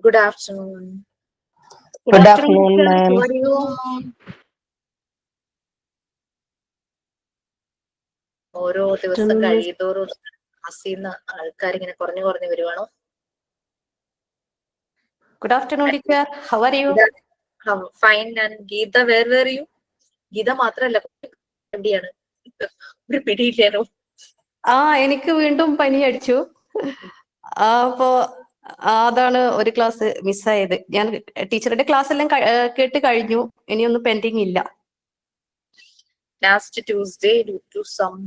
Good afternoon. Good afternoon, ma'am. How are you? ഓരോ ദിവസം കഴിയുന്തോറും ക്ലാസ്സിന്ന് ആൾക്കാർ ഇങ്ങനെ കുറഞ്ഞു വരുവാണോ? Good afternoon, teacher. How are you? Fine. And Geeta, where were you? Geeta മാത്രല്ല എവിടെയാണ്? ഒരു പിടിയില്ലേനോ? എനിക്ക് വീണ്ടും പനി അടിച്ചു. അപ്പോ അതാണ് ഒരു ക്ലാസ് മിസ്സായത്. ഞാൻ ടീച്ചറുടെ ക്ലാസ് എല്ലാം കേട്ട് കഴിഞ്ഞു. ഇനിയൊന്നും പെൻഡിങ് ഇല്ല. Last Tuesday, due to some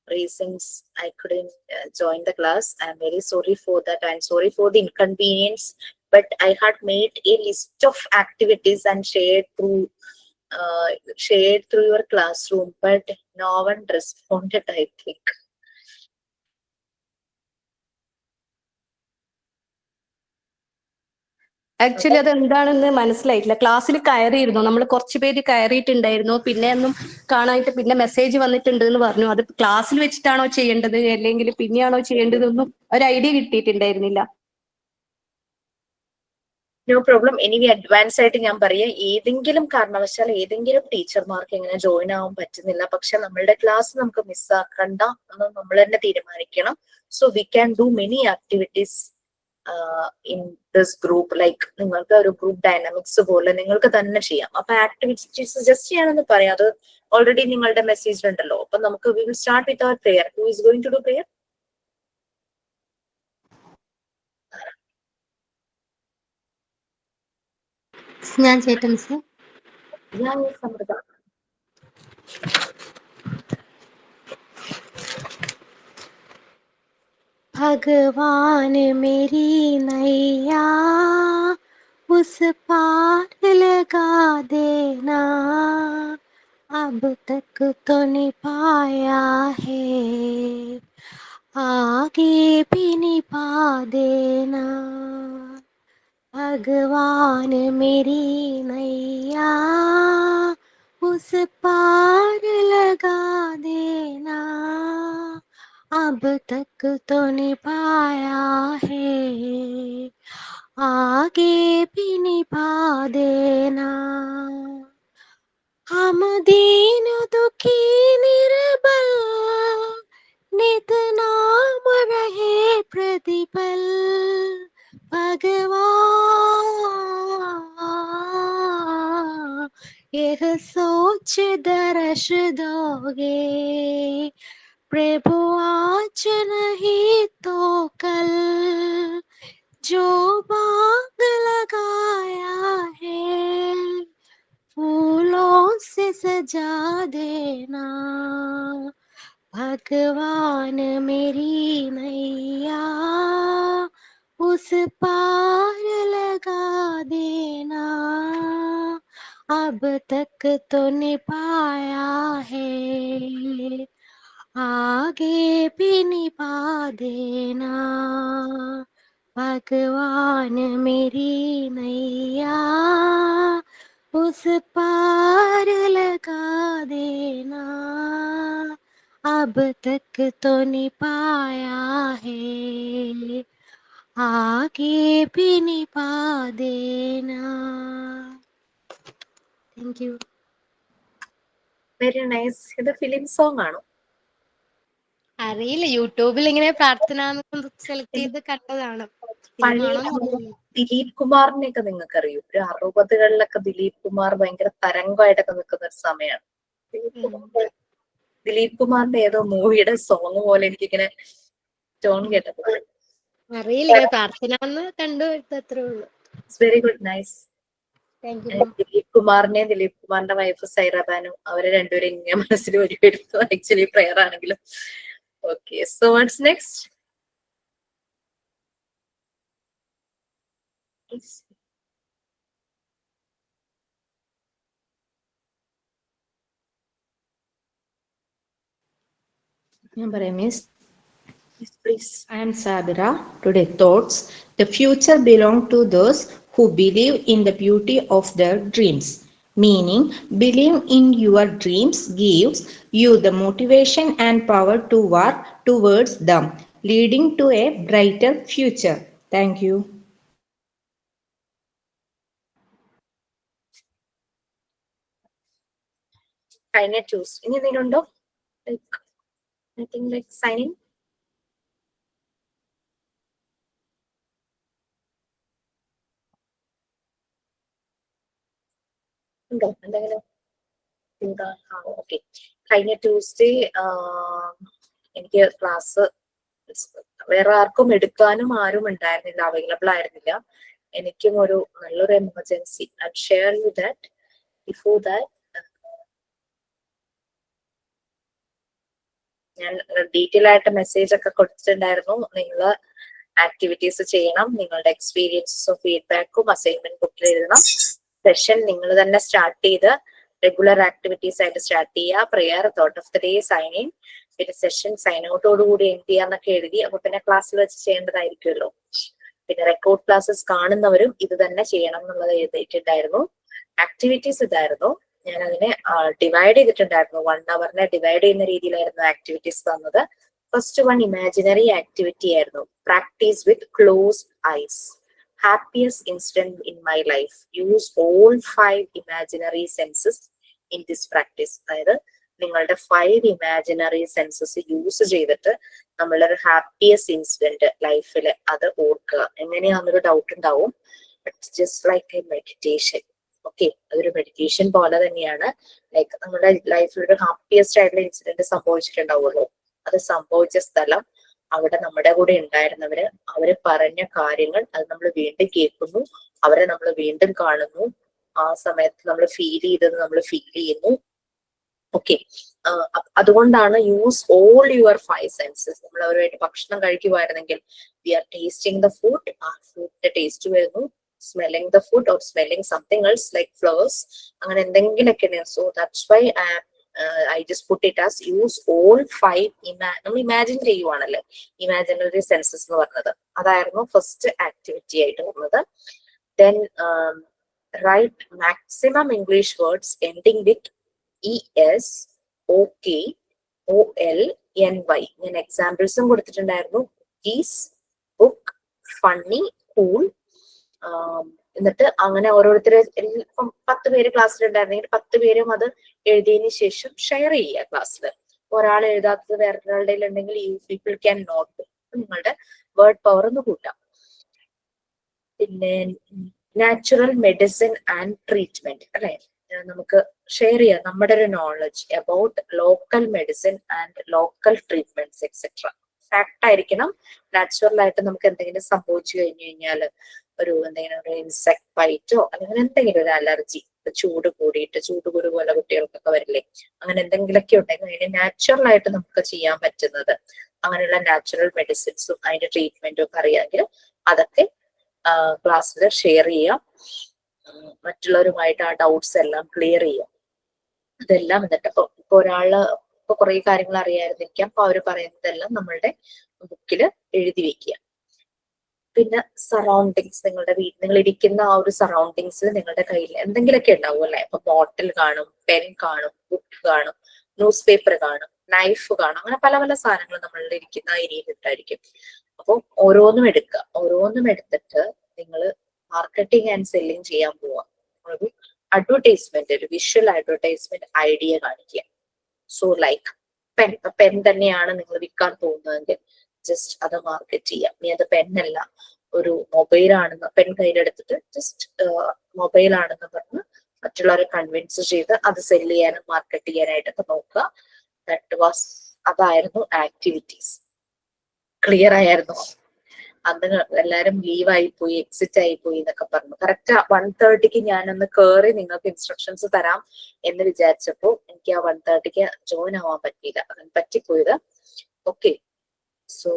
reasons, I couldn't join the class. I'm very sorry for that. I'm sorry for the inconvenience. But I had made a list of activities and shared through your classroom, but no one responded, I think. Actually അത് എന്താണെന്ന് മനസ്സിലായിട്ടില്ല. ക്ലാസ്സിൽ കയറിയിരുന്നു, നമ്മൾ കുറച്ച് പേര് കയറിയിട്ടുണ്ടായിരുന്നു. പിന്നെ ഒന്നും കാണാനായിട്ട് പിന്നെ മെസ്സേജ് വന്നിട്ടുണ്ട് എന്ന് പറഞ്ഞു. അത് ക്ലാസ്സിൽ വെച്ചിട്ടാണോ ചെയ്യേണ്ടത് അല്ലെങ്കിൽ പിന്നെയാണോ ചെയ്യേണ്ടതെന്നും ഒരു ഐഡിയ കിട്ടിയിട്ടുണ്ടായിരുന്നില്ല. No problem. എനിവി അഡ്വാൻസ് ആയിട്ട് ഞാൻ പറയാം, ഏതെങ്കിലും കാരണവശാൽ ഏതെങ്കിലും ടീച്ചർമാർക്ക് എങ്ങനെ ജോയിൻ ആവാൻ പറ്റുന്നില്ല, പക്ഷെ നമ്മളുടെ ക്ലാസ് നമുക്ക് മിസ്സാക്കണ്ട എന്ന് നമ്മൾ തന്നെ തീരുമാനിക്കണം. So we can do many activities in this group. Like നിങ്ങൾക്ക് ഒരു ഗ്രൂപ്പ് ഡൈനാമിക്സ് പോലെ നിങ്ങൾക്ക് തന്നെ ചെയ്യാം. അപ്പൊ ആക്ടിവിറ്റീസ് സജസ്റ്റ് ചെയ്യാനെന്ന് പറയാം, അത് ഓൾറെഡി നിങ്ങളുടെ മെസ്സേജിലുണ്ടല്ലോ. അപ്പൊ നമുക്ക് we will start with our prayer. Who is going to do prayer? ഞാൻ ചേട്ടൻ സർ. ഞാൻ സമൃദ്ധ. भगवान मेरी नैया उस पार लगा देना, अब तक तो नहीं पाया है, आगे भी नहीं पा देना. भगवान मेरी नैया उस पार लगा देना, अब तक तो नहीं पाया है, आगे भी नहीं पा देना. हम दीन दुखी निर्बल नित नाम रहे प्रतिपल, भगवान यह सोच दर्श दोगे, प्रभु आज नहीं तो कल, जो बाग लगाया है फूलों से सजा देना. भगवान मेरी नैया उस पार लगा देना, अब तक तो नहीं पाया है, आगे भी नहीं पा देना. भगवान मेरी नैया उस पार लगा देना, अब तक तो नहीं पाया है, आगे भी नहीं पा देना. Thank you. Very nice. ഇത് ഫിലിം സോങ് ആണോ? അറിയില്ല, യൂട്യൂബിൽ ഇങ്ങനെ പ്രാർത്ഥന സെലക്ട് ചെയ്ത് കണ്ടതാണ്. ദിലീപ് കുമാറിനെയൊക്കെ നിങ്ങൾക്ക് അറിയൂ? ഒരു 60കളിലൊക്കെ ദിലീപ് കുമാർ ഭയങ്കര തരംഗമായിട്ടൊക്കെ നിൽക്കുന്ന ഒരു സമയമാണ്. ദിലീപ് കുമാറിന്റെ ഏതോ മൂവിയുടെ സോങ് പോലെ എനിക്കിങ്ങനെ ടോൺ കേട്ടപ്പോൾ അറിയില്ല, പ്രാർത്ഥന കണ്ടു അത്രേ ഉള്ളൂ. It's very good, nice. Dilip കുമാറിനെയും ദിലീപ് കുമാറിന്റെ വൈഫ് സൈറ ബാനു, അവരെ രണ്ടുപേരും ഇങ്ങനെ മനസ്സിൽ ഒരുപ്പെടുത്തു. ആക്ച്വലി പ്രെയർ ആണെങ്കിലും. Okay, so what's next? ഞാൻ പറയാം miss. Yes, please. I am Sabira. Today thoughts. The future belongs to those who believe in the beauty of their dreams. Meaning, believe in your dreams gives you the motivation and power to work towards them, leading to a brighter future. Thank you. കഴിഞ്ഞ Tuesday ഇനി എന്തെങ്കിലും ഉണ്ടോ? Like anything like signing? ഉണ്ടോ എന്തെങ്കിലും? Okay. കഴിഞ്ഞ Tuesday എനിക്ക് class വേറെ ആർക്കും എടുക്കാനും ആരും ഉണ്ടായിരുന്നില്ല, അവൈലബിൾ ആയിരുന്നില്ല. എനിക്കും ഒരു നല്ലൊരു emergency. I share you that. Before that ഞാൻ ഡീറ്റെയിൽ ആയിട്ട് മെസ്സേജ് ഒക്കെ കൊടുത്തിട്ടുണ്ടായിരുന്നു. നിങ്ങൾ ആക്ടിവിറ്റീസ് ചെയ്യണം, നിങ്ങളുടെ എക്സ്പീരിയൻസും ഫീഡ്ബാക്കും അസൈൻമെന്റ് ബുക്കിൽ എഴുതണം. സെഷൻ നിങ്ങൾ തന്നെ സ്റ്റാർട്ട് ചെയ്ത് റെഗുലർ ആക്ടിവിറ്റീസ് ആയിട്ട് സ്റ്റാർട്ട് ചെയ്യുക. Prayer, thought of the day, sign in, പിന്നെ സെഷൻ സൈൻ ഔട്ടോടുകൂടി എൻഡ് ചെയ്യാന്നൊക്കെ എഴുതി. അപ്പൊ പിന്നെ ക്ലാസ്സിൽ വെച്ച് ചെയ്യേണ്ടതായിരിക്കുമല്ലോ. പിന്നെ റെക്കോർഡ് ക്ലാസ്സസ് കാണുന്നവരും ഇത് തന്നെ ചെയ്യണം എന്നുള്ളത് എഴുതിയിട്ടുണ്ടായിരുന്നു. ആക്ടിവിറ്റീസ് ഇതായിരുന്നു. ഞാൻ അതിനെ ഡിവൈഡ് ചെയ്തിട്ടുണ്ടായിരുന്നു. 1 hour ഡിവൈഡ് ചെയ്യുന്ന രീതിയിലായിരുന്നു ആക്ടിവിറ്റീസ് തന്നത്. ഫസ്റ്റ് വൺ ഇമാജിനറി ആക്ടിവിറ്റി ആയിരുന്നു. Practice with closed eyes. Happiest incident in my life. Use all 5 imaginary senses in this practice. അതായത് നിങ്ങളുടെ 5 ഇമാജിനറി സെൻസസ് യൂസ് ചെയ്തിട്ട് നമ്മളൊരു ഹാപ്പിയസ്റ്റ് ഇൻസിഡന്റ് ലൈഫിൽ അത് ഓർക്കുക. എങ്ങനെയാണെന്നൊരു ഡൗട്ട് ഉണ്ടാവും. It's just like A meditation. Okay, അതൊരു മെഡിറ്റേഷൻ പോലെ തന്നെയാണ്. ലൈക്ക് നമ്മുടെ ലൈഫിൽ ഒരു ഹാപ്പിയസ്റ്റ് ആയിട്ടുള്ള ഇൻസിഡന്റ് സംഭവിച്ചിട്ടുണ്ടാവുമല്ലോ, അത് സംഭവിച്ച സ്ഥലം, അവിടെ നമ്മുടെ കൂടെ ഉണ്ടായിരുന്നവര്, അവര് പറഞ്ഞ കാര്യങ്ങൾ, അത് നമ്മൾ വീണ്ടും കേൾക്കുന്നു, അവരെ നമ്മൾ വീണ്ടും കാണുന്നു, ആ സമയത്ത് നമ്മൾ ഫീൽ ചെയ്തത് നമ്മൾ ഫീൽ ചെയ്യുന്നു. ഓക്കെ, അതുകൊണ്ടാണ് യൂസ് ഓൾ യുവർ 5 സെൻസസ്. നമ്മൾ അവരുമായിട്ട് ഭക്ഷണം കഴിക്കുമായിരുന്നെങ്കിൽ we are tasting the food, ആ ഫുഡിന്റെ ടേസ്റ്റ് വരുന്നു. Smelling the food or smelling something else like flowers, അങ്ങനെ എന്തെങ്കിലുമൊക്കെ. So that's why I just put it as use all 5. നമ്മൾ ഇമാജിൻ ചെയ്യുവാണല്ലേ, ഇമാജിനറി സെൻസസ് എന്ന് പറഞ്ഞത്. അതായിരുന്നു ഫസ്റ്റ് ആക്ടിവിറ്റി ആയിട്ട് വന്നത്. Then write maximum English words ending with ES, OK, OL, NY. ഞാൻ എക്സാമ്പിൾസും കൊടുത്തിട്ടുണ്ടായിരുന്നു. Ease, book, funny, cool. എന്നിട്ട് അങ്ങനെ ഓരോരുത്തരെ, ഇപ്പം 10 പേര് ക്ലാസ്സിലുണ്ടായിരുന്നെങ്കിൽ 10 പേരും അത് എഴുതിയതിന് ശേഷം ഷെയർ ചെയ്യുക ക്ലാസ്സിൽ. ഒരാൾ എഴുതാത്തത് വേറൊരാളുടെ ഉണ്ടെങ്കിൽ യു പീപ്പിൾ ക്യാൻ നോട്ട്. നിങ്ങളുടെ വേർഡ് പവർ ഒന്ന് കൂട്ടാം. പിന്നെ നാച്ചുറൽ മെഡിസിൻ ആൻഡ് ട്രീറ്റ്മെന്റ് അല്ലെ, നമുക്ക് ഷെയർ ചെയ്യാം നമ്മുടെ ഒരു knowledge about local medicine and local treatments etcetera. Fact ആയിരിക്കണം. നാച്ചുറൽ ആയിട്ട് നമുക്ക് എന്തെങ്കിലും സംഭവിച്ചു കഴിഞ്ഞു കഴിഞ്ഞാൽ, ഒരു എന്തെങ്കിലും ഒരു ഇൻസെക്ട് ബൈറ്റോ അല്ലെങ്കിൽ എന്തെങ്കിലും ഒരു അലർജി, ചൂട് കൂടിയിട്ട് ചൂടുകുരു പോലെ കുട്ടികൾക്കൊക്കെ വരില്ലേ, അങ്ങനെ എന്തെങ്കിലുമൊക്കെ ഉണ്ടെങ്കിൽ അതിന് നാച്ചുറൽ ആയിട്ട് നമുക്ക് ചെയ്യാൻ പറ്റുന്നത്, അങ്ങനെയുള്ള നാച്ചുറൽ മെഡിസിൻസും അതിന്റെ ട്രീറ്റ്മെന്റും ഒക്കെ അറിയാമെങ്കിൽ അതൊക്കെ ക്ലാസ്സിൽ ഷെയർ ചെയ്യാം. മറ്റുള്ളവരുമായിട്ട് ആ ഡൗട്ട്സ് എല്ലാം ക്ലിയർ ചെയ്യാം. അതെല്ലാം എന്നിട്ട് ഇപ്പൊ ഒരാള് ഇപ്പൊ കുറെ കാര്യങ്ങൾ അറിയാതിരിക്കാം, അപ്പൊ അവര് പറയുന്നതെല്ലാം നമ്മളുടെ ബുക്കിൽ എഴുതി വെക്കുക. പിന്നെ സറൗണ്ടിങ്സ്, നിങ്ങളുടെ നിങ്ങൾ ഇരിക്കുന്ന ആ ഒരു സറൗണ്ടിങ്സിൽ നിങ്ങളുടെ കയ്യിൽ എന്തെങ്കിലുമൊക്കെ ഉണ്ടാവും അല്ലെ. ഇപ്പൊ ബോട്ടിൽ കാണും, പെൻ കാണും, ബുക്ക് കാണും, ന്യൂസ് പേപ്പർ കാണും, നൈഫ് കാണും, അങ്ങനെ പല പല സാധനങ്ങൾ നമ്മളുടെ ഇരിക്കുന്ന ഏരിയയിൽ ഉണ്ടായിരിക്കും. അപ്പൊ ഓരോന്നും എടുക്കുക. ഓരോന്നും എടുത്തിട്ട് നിങ്ങൾ മാർക്കറ്റിംഗ് ആൻഡ് സെല്ലിംഗ് ചെയ്യാൻ പോവാം. ഒരു അഡ്വർടൈസ്മെന്റ്, ഒരു വിഷ്വൽ അഡ്വർടൈസ്മെന്റ് ഐഡിയ കാണിക്കുക. സോ ലൈക്ക് പെൻ തന്നെയാണ് നിങ്ങൾ വിൽക്കാൻ പോകുന്നതെങ്കിൽ ജസ്റ്റ് അത് മാർക്കറ്റ് ചെയ്യാം. ഇനി അത് പെന്നല്ല, ഒരു മൊബൈലാണെന്ന്, പെൻ കയ്യിലെടുത്തിട്ട് ജസ്റ്റ് മൊബൈലാണെന്ന് പറഞ്ഞ് മറ്റുള്ളവരെ കൺവിൻസ് ചെയ്ത് അത് സെല് ചെയ്യാനും മാർക്കറ്റ് ചെയ്യാനായിട്ടൊക്കെ നോക്കുക. അതായിരുന്നു ആക്ടിവിറ്റീസ്. ക്ലിയർ ആയിരുന്നു? അന്ന് എല്ലാരും ലീവ് ആയിപ്പോയി, എക്സിറ്റ് ആയിപ്പോയി എന്നൊക്കെ പറഞ്ഞു. കറക്റ്റ് 1:30 ഞാനൊന്ന് കേറി നിങ്ങൾക്ക് ഇൻസ്ട്രക്ഷൻസ് തരാം എന്ന് വിചാരിച്ചപ്പോ എനിക്ക് ആ 1:30 ജോയിൻ ആവാൻ പറ്റിയില്ല. അങ്ങനെ പറ്റിപ്പോയത്. ഓക്കെ, സോ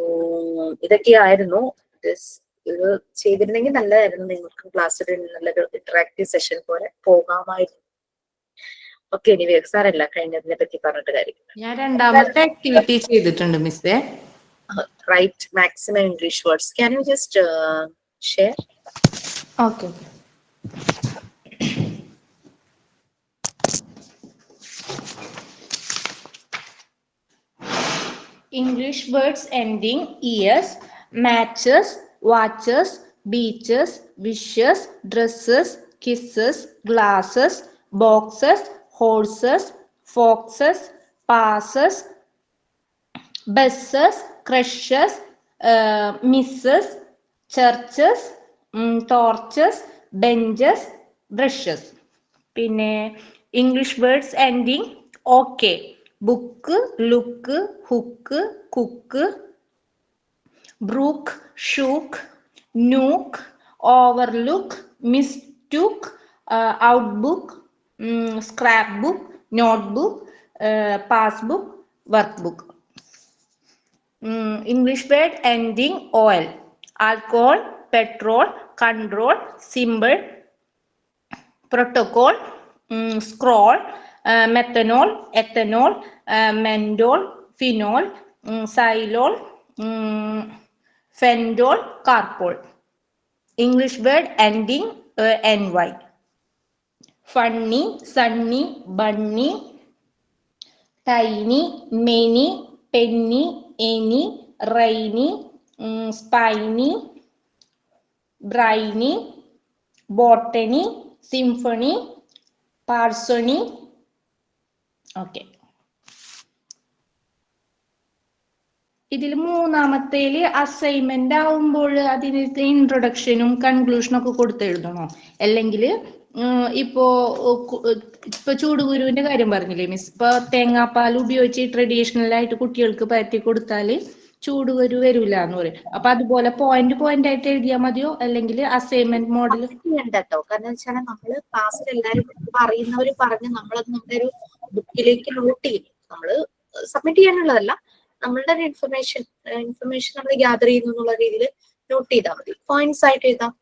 ഇതൊക്കെയായിരുന്നു. ഇത് ചെയ്തിരുന്നെങ്കിൽ നല്ലതായിരുന്നു. നിങ്ങൾക്ക് ക്ലാസ്സിൽ നല്ലൊരു ഇന്ററാക്റ്റീവ് സെഷൻ പോലെ പോകാമായിരുന്നു. ഓക്കെ, ഇനി സാരല്ല, കഴിഞ്ഞതിനെ പറ്റി പറഞ്ഞിട്ട് കാര്യം. ഞാൻ രണ്ടാമത്തെ ആക്ടിവിറ്റി ചെയ്തിട്ടുണ്ട് മിസ്സേ. Write maximum English words. Can you just share? Okay. English words ending ES: matches, watches, beaches, wishes, dresses, kisses, glasses, boxes, horses, foxes, passes, buses, crushes, misses, churches, torches, benches, brushes. പിന്നെ English words ending okay, book, look, hook, cook, brook, shook, nook, overlook, mistook, outlook, scrapbook, notebook, passbook, workbook. English word ending oil, alcohol, petrol, control, simple, protocol, scroll, methanol, ethanol, mendol, phenol, xylol, fendol, carpol. English word ending ny. Funny, sunny, bunny, tiny, many, penny, any, rainy, spiny, briny, botany, symphony, parsony. Okay. ഇതിൽ മൂന്നാമത്തേല് assignment ആവുമ്പോൾ അതിനകത്ത് ഇൻട്രൊഡക്ഷനും കൺക്ലൂഷനും ഒക്കെ കൊടുത്തെഴുതണോ? അല്ലെങ്കിൽ ഇപ്പോ ചൂടുകുരുവിന്റെ കാര്യം പറഞ്ഞില്ലേ miss, ഇപ്പൊ തേങ്ങാപ്പാൽ ഉപയോഗിച്ച് ട്രഡീഷണൽ ആയിട്ട് കുട്ടികൾക്ക് പരത്തി കൊടുത്താല് ചൂടുകുരു വരൂല എന്ന് പറയും. അപ്പൊ അതുപോലെ പോയിന്റ് ആയിട്ട് എഴുതിയാൽ മതിയോ, അല്ലെങ്കിൽ അസൈൻമെന്റ് മോഡൽ? കേട്ടോ, കാരണം വെച്ചാൽ നമ്മള് ക്ലാസ്സിൽ എല്ലാവരും അറിയുന്നവര് പറഞ്ഞ് നമ്മളത് നമ്മുടെ ഒരു ബുക്കിലേക്ക് നോട്ട് ചെയ്യും. നമ്മള് സബ്മിറ്റ് ചെയ്യാനുള്ളതല്ല, നമ്മളുടെ ഒരു ഇൻഫർമേഷൻ നമ്മൾ ഗ്യാദർ ചെയ്യുന്നു എന്നുള്ള രീതിയിൽ നോട്ട് ചെയ്താൽ മതി. പോയിന്റ്സ് ആയിട്ട് എഴുതാം,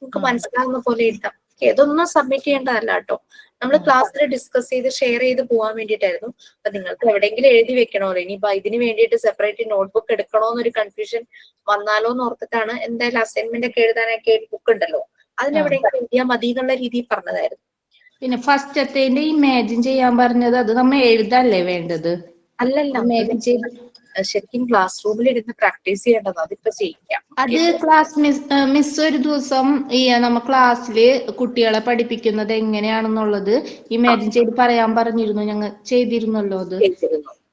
നമുക്ക് മനസ്സിലാവുന്ന പോലെ എഴുതാം. ഇതൊന്നും സബ്മിറ്റ് ചെയ്യേണ്ടതല്ല കേട്ടോ, നമ്മൾ ക്ലാസ്സിൽ ഡിസ്കസ് ചെയ്ത് ഷെയർ ചെയ്ത് പോകാൻ വേണ്ടിയിട്ടായിരുന്നു. അപ്പൊ നിങ്ങൾക്ക് എവിടെയെങ്കിലും എഴുതി വെക്കണോ, ഇനിയിപ്പോ ഇതിന് വേണ്ടിയിട്ട് സെപ്പറേറ്റ് നോട്ട്ബുക്ക് എടുക്കണോ എന്നൊരു കൺഫ്യൂഷൻ വന്നാലോ എന്ന് ഓർത്തിട്ടാണ്. എന്തായാലും അസൈൻമെന്റ് ഒക്കെ എഴുതാനൊക്കെ ബുക്ക് ഉണ്ടല്ലോ, അതിനെവിടെയെങ്കിലും എഴുതിയാൽ മതി എന്നുള്ള രീതിയിൽ പറഞ്ഞതായിരുന്നു. പിന്നെ ഫസ്റ്റത്തേന്റെ ഇമാജിൻ ചെയ്യാൻ പറഞ്ഞത് അത് നമ്മൾ എഴുതല്ലേ വേണ്ടത്? അല്ലല്ല, ശരിക്കും ക്ലാസ് റൂമിൽ ഇരുന്ന് പ്രാക്ടീസ് ചെയ്യേണ്ടത്, അതിപ്പോ ചെയ്യാം. അത് ക്ലാസ് മിസ് ഒരു ദിവസം നമ്മ ക്ലാസ്സില് കുട്ടികളെ പഠിപ്പിക്കുന്നത് എങ്ങനെയാണെന്നുള്ളത് ഇമാജിൻ ചെയ്ത് പറയാൻ പറഞ്ഞിരുന്നു, ഞങ്ങൾ ചെയ്തിരുന്നല്ലോ അത്.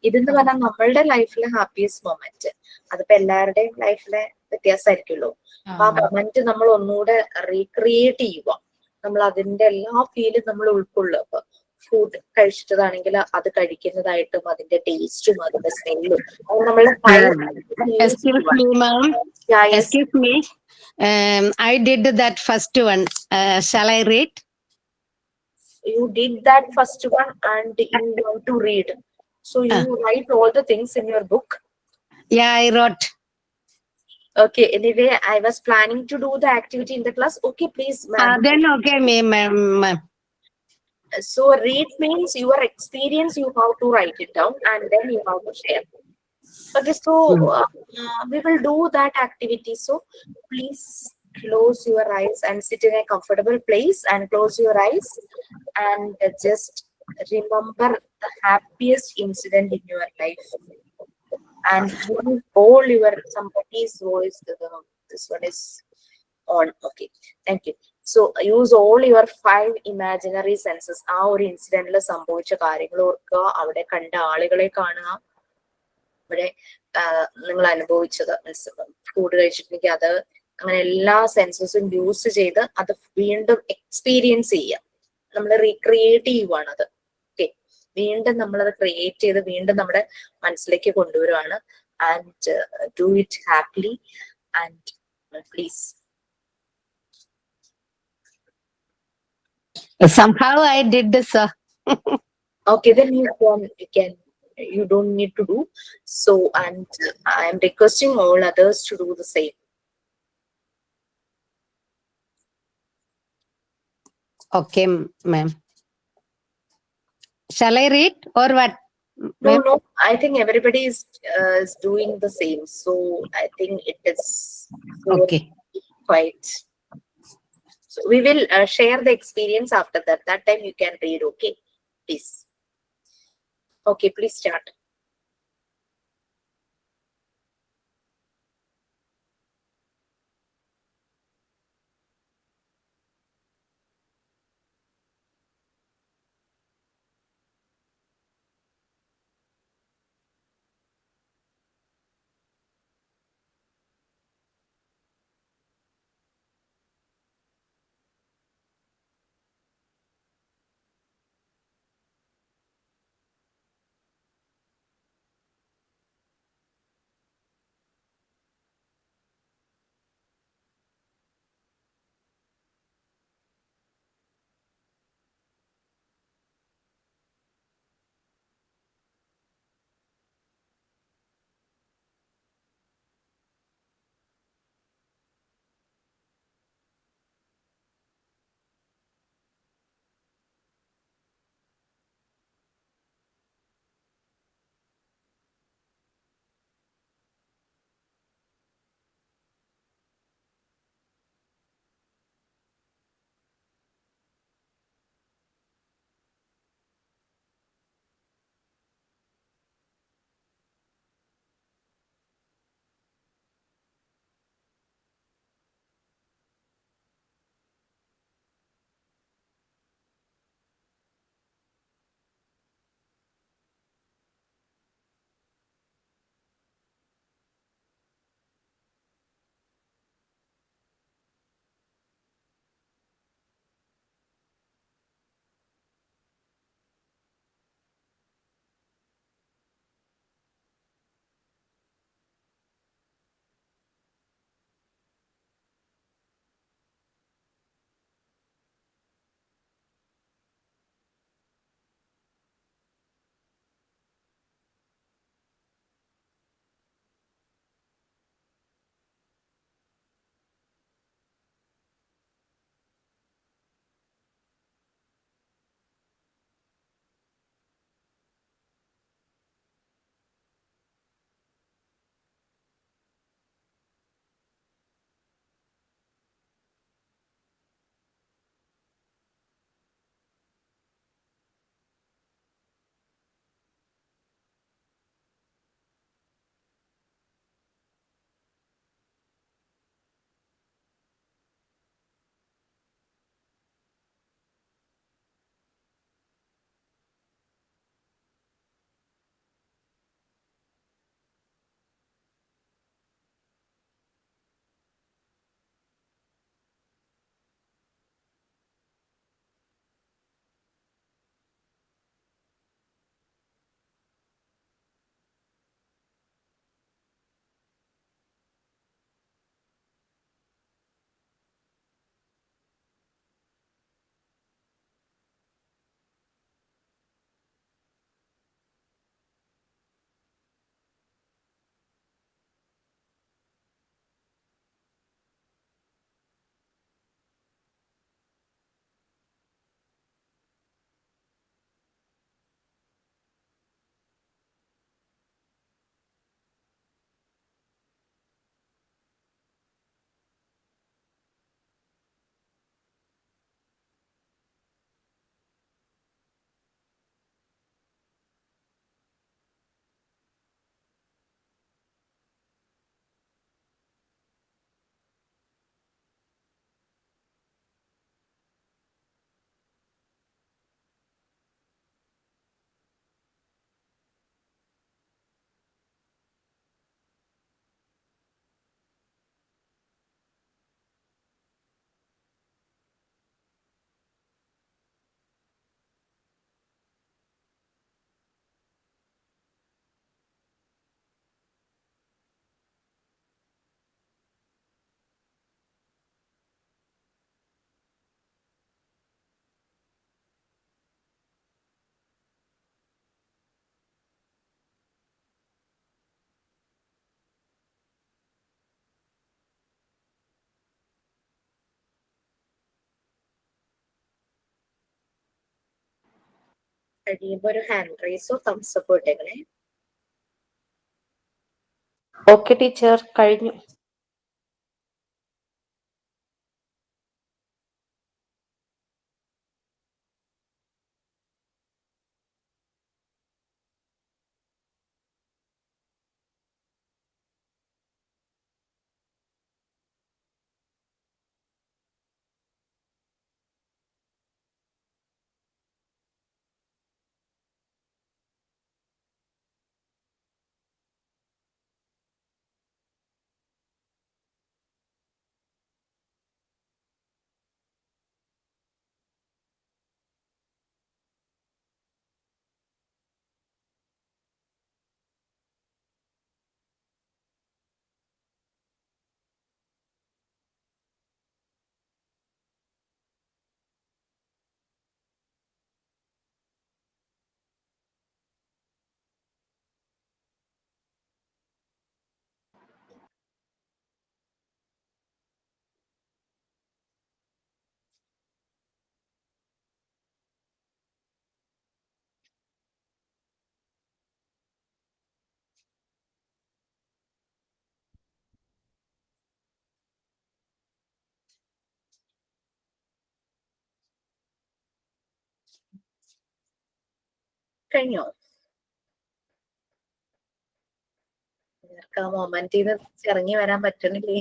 ഇതെന്ന് പറഞ്ഞാൽ നമ്മളുടെ ലൈഫിലെ ഹാപ്പിയസ്റ്റ് മൊമെന്റ്, അതിപ്പോ എല്ലാവരുടെയും ലൈഫിലെ വ്യത്യാസമായിരിക്കുമല്ലോ. അപ്പൊ ആ മൊമെന്റ് നമ്മൾ ഒന്നുകൂടെ റീക്രിയേറ്റ് ചെയ്യുക, നമ്മൾ അതിന്റെ എല്ലാ ഫീലും നമ്മൾ ഉൾക്കൊള്ളുക. അപ്പൊ ഫുഡ് കഴിച്ചിട്ടതാണെങ്കിൽ അത് കഴിക്കുന്നതായിട്ടും അതിന്റെ ടേസ്റ്റും അതിന്റെ സ്മെല്ലും Excuse me, I did that first one. Shall I read? You did that first one and you want to read, so you write all the things in your book. Yeah, I wrote. Okay, anyway, I was planning to do the activity in the class. Okay, please, ma'am. Then okay, ma'am. So read means your experience, you have to write it down and then you have to share. Okay, so we will do that activity. So please close your eyes and sit in a comfortable place and close your eyes and just remember the happiest incident in your life and use all your somebody's voice. This one is on. Okay, thank you. So use all your 5 imaginary senses. ആ ഒരു ഇൻസിഡന്റിൽ സംഭവിച്ച കാര്യങ്ങൾ ഓർക്കുക, അവിടെ കണ്ട ആളുകളെ കാണുക, അവിടെ നിങ്ങൾ അനുഭവിച്ചത്, ഫുഡ് കഴിച്ചിട്ടുണ്ടെങ്കിൽ അത്, അങ്ങനെ എല്ലാ സെൻസസും യൂസ് ചെയ്ത് അത് വീണ്ടും എക്സ്പീരിയൻസ് ചെയ്യുക. നമ്മൾ റീക്രിയേറ്റ് ചെയ്യുവാണ് അത്. ഓക്കെ, വീണ്ടും നമ്മളത് ക്രിയേറ്റ് ചെയ്ത് വീണ്ടും നമ്മുടെ മനസ്സിലേക്ക് കൊണ്ടുവരുവാണ്. And do it happily and please. Somehow I did this. Okay, then you don't need to do so, and I am requesting all others to do the same. Okay, ma'am. Shall I read or what? No, I think everybody is doing the same, so I think it is Okay. quite. So we will share the experience after that. That time you can read. Okay, please. Okay, please start. കഴിയുമ്പോ ഒരു hand റൈസോ തംസപ്പോ ഇട്ടേക്കണേ. Okay teacher, കഴിഞ്ഞു. കഴിഞ്ഞോ? ആ മൊമെന്റിൽ നിന്ന് ഇറങ്ങി വരാൻ പറ്റണില്ലേ?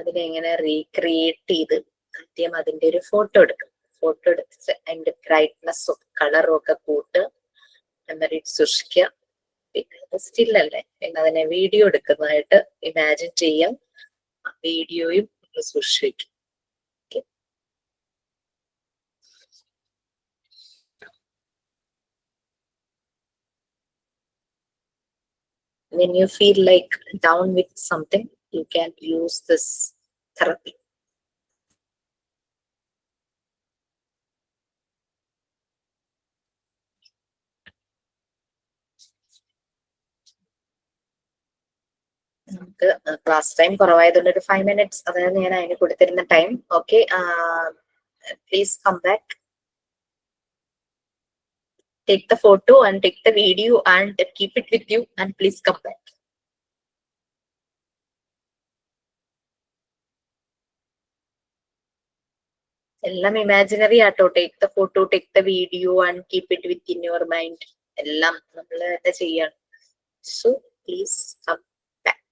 അതിനെങ്ങനെ recreate ചെയ്ത് ആദ്യം അതിന്റെ ഒരു ഫോട്ടോ എടുക്കും. ഫോട്ടോ എടുത്ത് അതിന്റെ ബ്രൈറ്റ്നസ്സും കളറും ഒക്കെ കൂട്ട് മെമ്മറി സൂക്ഷിക്കുക. പിന്നെ അത് സ്റ്റില്ലല്ലേ, പിന്നെ അതിനെ വീഡിയോ എടുക്കുന്നതായിട്ട് ഇമാജിൻ ചെയ്യാം. വീഡിയോയും സൂക്ഷിക്കും. When you feel like down with something, you can use this therapy. നമുക്ക് ക്ലാസ് ടൈം കുറവായതുകൊണ്ട് ഒരു 5 minutes അതായത് ഞാൻ അതിന് കൊടുത്തിരുന്ന time. Okay, please come back. Take the photo and take the video and keep it with you and please come back. എല്ലാം imaginary auto. Take the photo, take the video and keep it within your mind. എല്ലാം നമ്മൾ തന്നെ ചെയ്യണം. So please come back.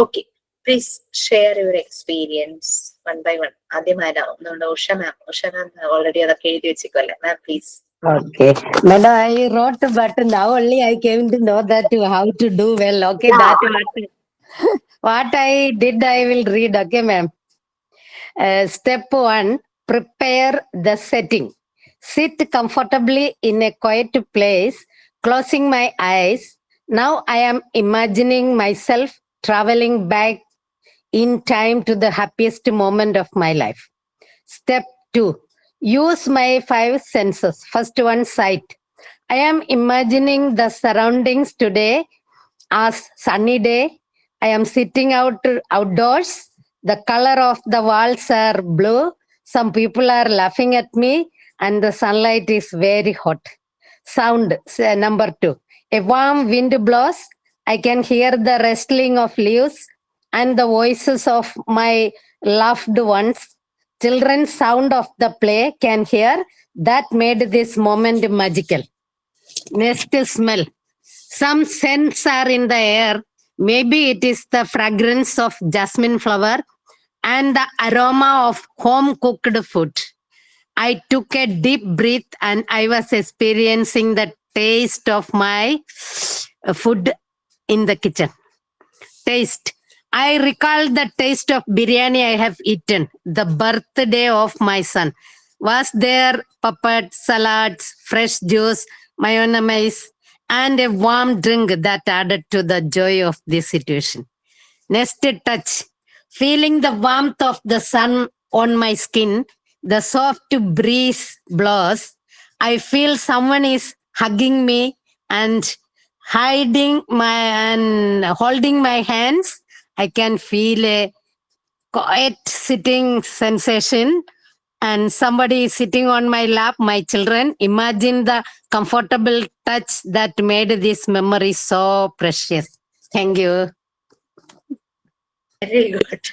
Okay, please share your experience one by one. ആദ്യമായിട്ടാവും നമ്മുടെ Usha ma'am. Usha ma'am already അതൊക്കെ എഴുതി വെച്ചിക്കല്ലേ ma'am, please. Okay, madam, I wrote, but now only I came to know that how to do well. Okay, Yeah. that what I did, I will read. Okay, ma'am. Step 1, prepare the setting. Sit comfortably in a quiet place, closing my eyes. Now I am imagining myself traveling back in time to the happiest moment of my life. Step 2, use my 5 senses. First one, sight. I am imagining the surroundings today as sunny day. I am sitting outdoors. The color of the walls are blue. Some people are laughing at me and the sunlight is very hot. Sound, number 2. A warm wind blows. I can hear the rustling of leaves and the voices of my loved ones. Children's sound of the play can hear. That made this moment magical. Next, smell. Some scents are in the air. Maybe it is the fragrance of jasmine flower and the aroma of home cooked food. I took a deep breath and I was experiencing the taste of my food in the kitchen. Taste. I recall the taste of biryani I have eaten, the birthday of my son. Was there puppet, salads, fresh juice, mayonnaise, and a warm drink that added to the joy of this situation. Next, touch. Feeling the warmth of the sun on my skin, the soft breeze blows. I feel someone is hugging me and hiding my and holding my hands. I can feel a quiet sitting sensation, and somebody is sitting on my lap, my children. Imagine the comfortable touch that made this memory so precious. Thank you. Very good.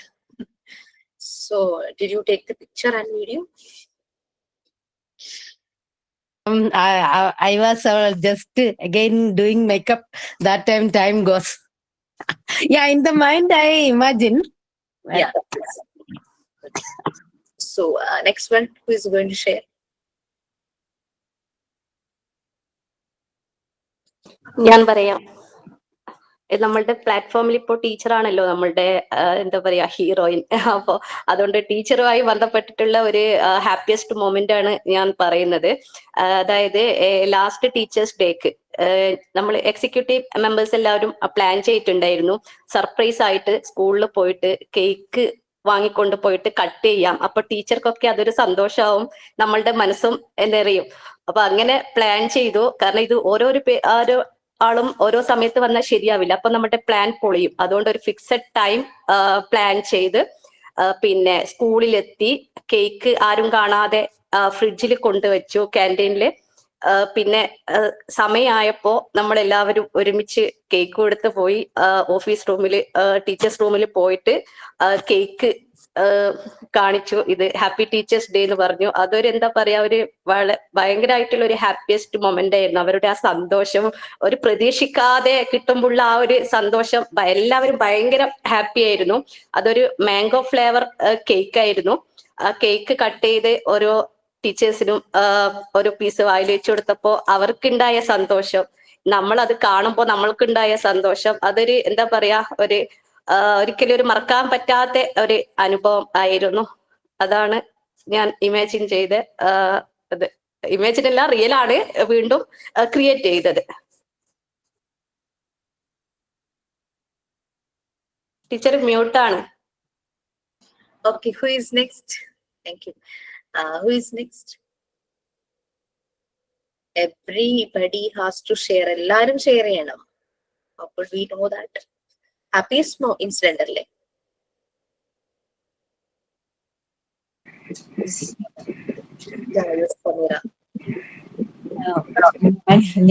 So, did you take the picture and video? I was just again doing makeup. That time goes. Yeah, in the mind I imagine. Yeah. So, next one, who is going to share? ഞാൻ പറയാം. നമ്മളുടെ പ്ലാറ്റ്ഫോമിൽ ഇപ്പോൾ ടീച്ചറാണല്ലോ നമ്മളുടെ എന്താ പറയാ heroine. അപ്പോൾ അതുകൊണ്ട് ടീച്ചറുമായി ബന്ധപ്പെട്ടിട്ടുള്ള ഒരു ഹാപ്പിയസ്റ്റ് മൊമെന്റ് ആണ് ഞാൻ പറയുന്നത്. അതായത് ലാസ്റ്റ് ടീച്ചേഴ്സ് ഡേക്ക് നമ്മൾ എക്സിക്യൂട്ടീവ് മെമ്പേഴ്സ് എല്ലാവരും പ്ലാൻ ചെയ്തിട്ടുണ്ടായിരുന്നു സർപ്രൈസ് ആയിട്ട് സ്കൂളിൽ പോയിട്ട് കേക്ക് വാങ്ങിക്കൊണ്ട് പോയിട്ട് കട്ട് ചെയ്യാം. അപ്പൊ ടീച്ചർക്കൊക്കെ അതൊരു സന്തോഷമാവും, നമ്മളുടെ മനസ്സും എന്തറിയും. അപ്പൊ അങ്ങനെ പ്ലാൻ ചെയ്തു. കാരണം ഇത് ഓരോ ആളും ഓരോ സമയത്ത് വന്നാൽ ശരിയാവില്ല. അപ്പൊ നമ്മുടെ പ്ലാൻ പൊളിയും. അതുകൊണ്ട് ഒരു ഫിക്സഡ് ടൈം പ്ലാൻ ചെയ്ത് പിന്നെ സ്കൂളിലെത്തി കേക്ക് ആരും കാണാതെ ഫ്രിഡ്ജിൽ കൊണ്ടുവച്ചു ക്യാൻറ്റീനില്. പിന്നെ സമയമായപ്പോ നമ്മൾ എല്ലാവരും ഒരുമിച്ച് കേക്ക് കൊടുത്ത് പോയി ഓഫീസ് റൂമിൽ ടീച്ചേഴ്സ് റൂമിൽ പോയിട്ട് കേക്ക് കാണിച്ചു. ഇത് ഹാപ്പി ടീച്ചേഴ്സ് ഡേ എന്ന് പറഞ്ഞു. അതൊരു എന്താ പറയാ ഒരു ഭയങ്കരമായിട്ടുള്ള ഒരു ഹാപ്പിയസ്റ്റ് മൊമെന്റ് ആയിരുന്നു. അവരുടെ ആ സന്തോഷം ഒരു പ്രതീക്ഷിക്കാതെ കിട്ടുമ്പോഴുള്ള ആ ഒരു സന്തോഷം എല്ലാവരും ഭയങ്കര ഹാപ്പി ആയിരുന്നു. അതൊരു മാംഗോ ഫ്ലേവർ കേക്ക് ആയിരുന്നു. ആ കേക്ക് കട്ട് ചെയ്ത് ഓരോ ടീച്ചേഴ്സിനും ഒരു പീസ് വായിൽ വെച്ച് കൊടുത്തപ്പോ അവർക്കുണ്ടായ സന്തോഷം, നമ്മൾ അത് കാണുമ്പോൾ നമ്മൾക്കുണ്ടായ സന്തോഷം, അതൊരു എന്താ പറയാ ഒരിക്കലും ഒരു മറക്കാൻ പറ്റാത്ത ഒരു അനുഭവം ആയിരുന്നു. അതാണ് ഞാൻ ഇമാജിൻ ചെയ്ത് അത് ഇമാജിൻ അല്ല റിയൽ ആണ് വീണ്ടും ക്രിയേറ്റ് ചെയ്തത്. Teacher മ്യൂട്ടാണ്. Okay, who is next? Thank you. Who is next? Everybody has to share. എല്ലാരും ഷെയർ ചെയ്യണം. അപ്പോൾ we know that. Happiest incident അല്ലേ?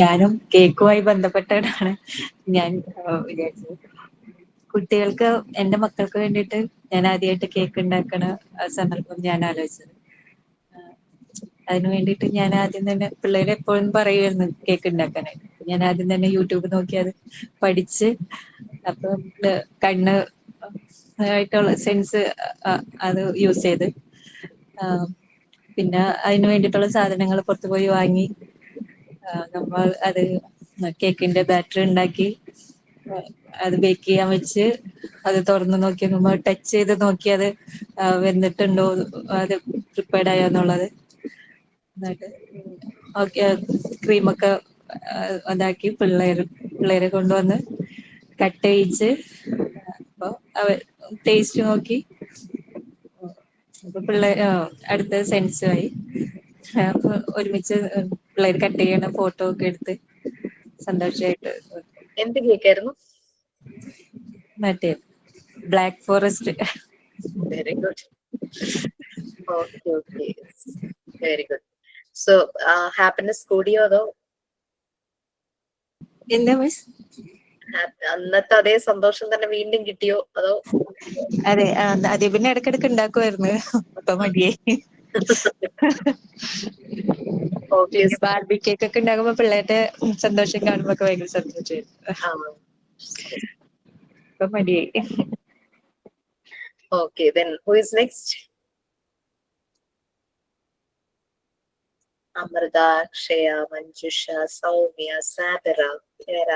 ഞാനും കേക്കുമായി ബന്ധപ്പെട്ടാണ് ഞാൻ വിചാരിച്ചത്. കുട്ടികൾക്ക് എന്റെ മക്കൾക്ക് വേണ്ടിയിട്ട് ഞാൻ ആദ്യമായിട്ട് കേക്ക് ഉണ്ടാക്കണ സന്ദർഭം ഞാൻ ആലോചിച്ചത്. അതിനു വേണ്ടിയിട്ട് ഞാൻ ആദ്യം തന്നെ പിള്ളേരെ എപ്പോഴും പറയുമായിരുന്നു കേക്ക് ഉണ്ടാക്കാനായിട്ട്. ഞാൻ ആദ്യം തന്നെ യൂട്യൂബ് നോക്കി അത് പഠിച്ച് അപ്പൊ കണ്ണ് ആയിട്ടുള്ള സെൻസ് അത് യൂസ് ചെയ്ത് പിന്നെ അതിന് വേണ്ടിയിട്ടുള്ള സാധനങ്ങൾ പുറത്തു പോയി വാങ്ങി നമ്മൾ അത് കേക്കിന്റെ ബാറ്റർ ഉണ്ടാക്കി അത് ബേക്ക് ചെയ്യാൻ വെച്ച് അത് തുറന്ന് നോക്കി നമ്മൾ ടച്ച് ചെയ്ത് നോക്കി അത് വെന്തിട്ടുണ്ടോ അത് പ്രിപ്പയർഡ് ആയോ എന്നുള്ളത്. എന്നിട്ട് ഓക്കെ ക്രീമൊക്കെ അതാക്കി പിള്ളേരെ കൊണ്ടുവന്ന് കട്ട് ചെയ്യിച്ച് അപ്പൊ ടേസ്റ്റ് നോക്കി അപ്പൊ അടുത്ത സെൻസുമായി ഒരുമിച്ച് പിള്ളേർ കട്ട് ചെയ്യണ ഫോട്ടോ ഒക്കെ എടുത്ത് സന്തോഷമായിട്ട്. എന്ത് കേക്കായിരുന്നു? മറ്റേ black forest. Very good. Okay very good. So happiness കൂടിയോ അതോ എന്താ മിസ്? അന്നത്തെ അതേ സന്തോഷം തന്നെ വീണ്ടും കിട്ടിയോ അതോ? അതെ അതെ, പിന്നെ ഇടക്കിടക്ക് ഉണ്ടാക്കുമായിരുന്നു. അപ്പൊ മടിയായി. ബാർബി കേക്ക് ഒക്കെ ഉണ്ടാക്കുമ്പോ പിള്ളേരുടെ സന്തോഷം കാണുമ്പോ ഭയങ്കര സന്തോഷമായിരുന്നു. അപ്പൊ മടിയായി. Okay, then who is next? Amrita, Shreya, Manjusha, Soumya, Sabira. Where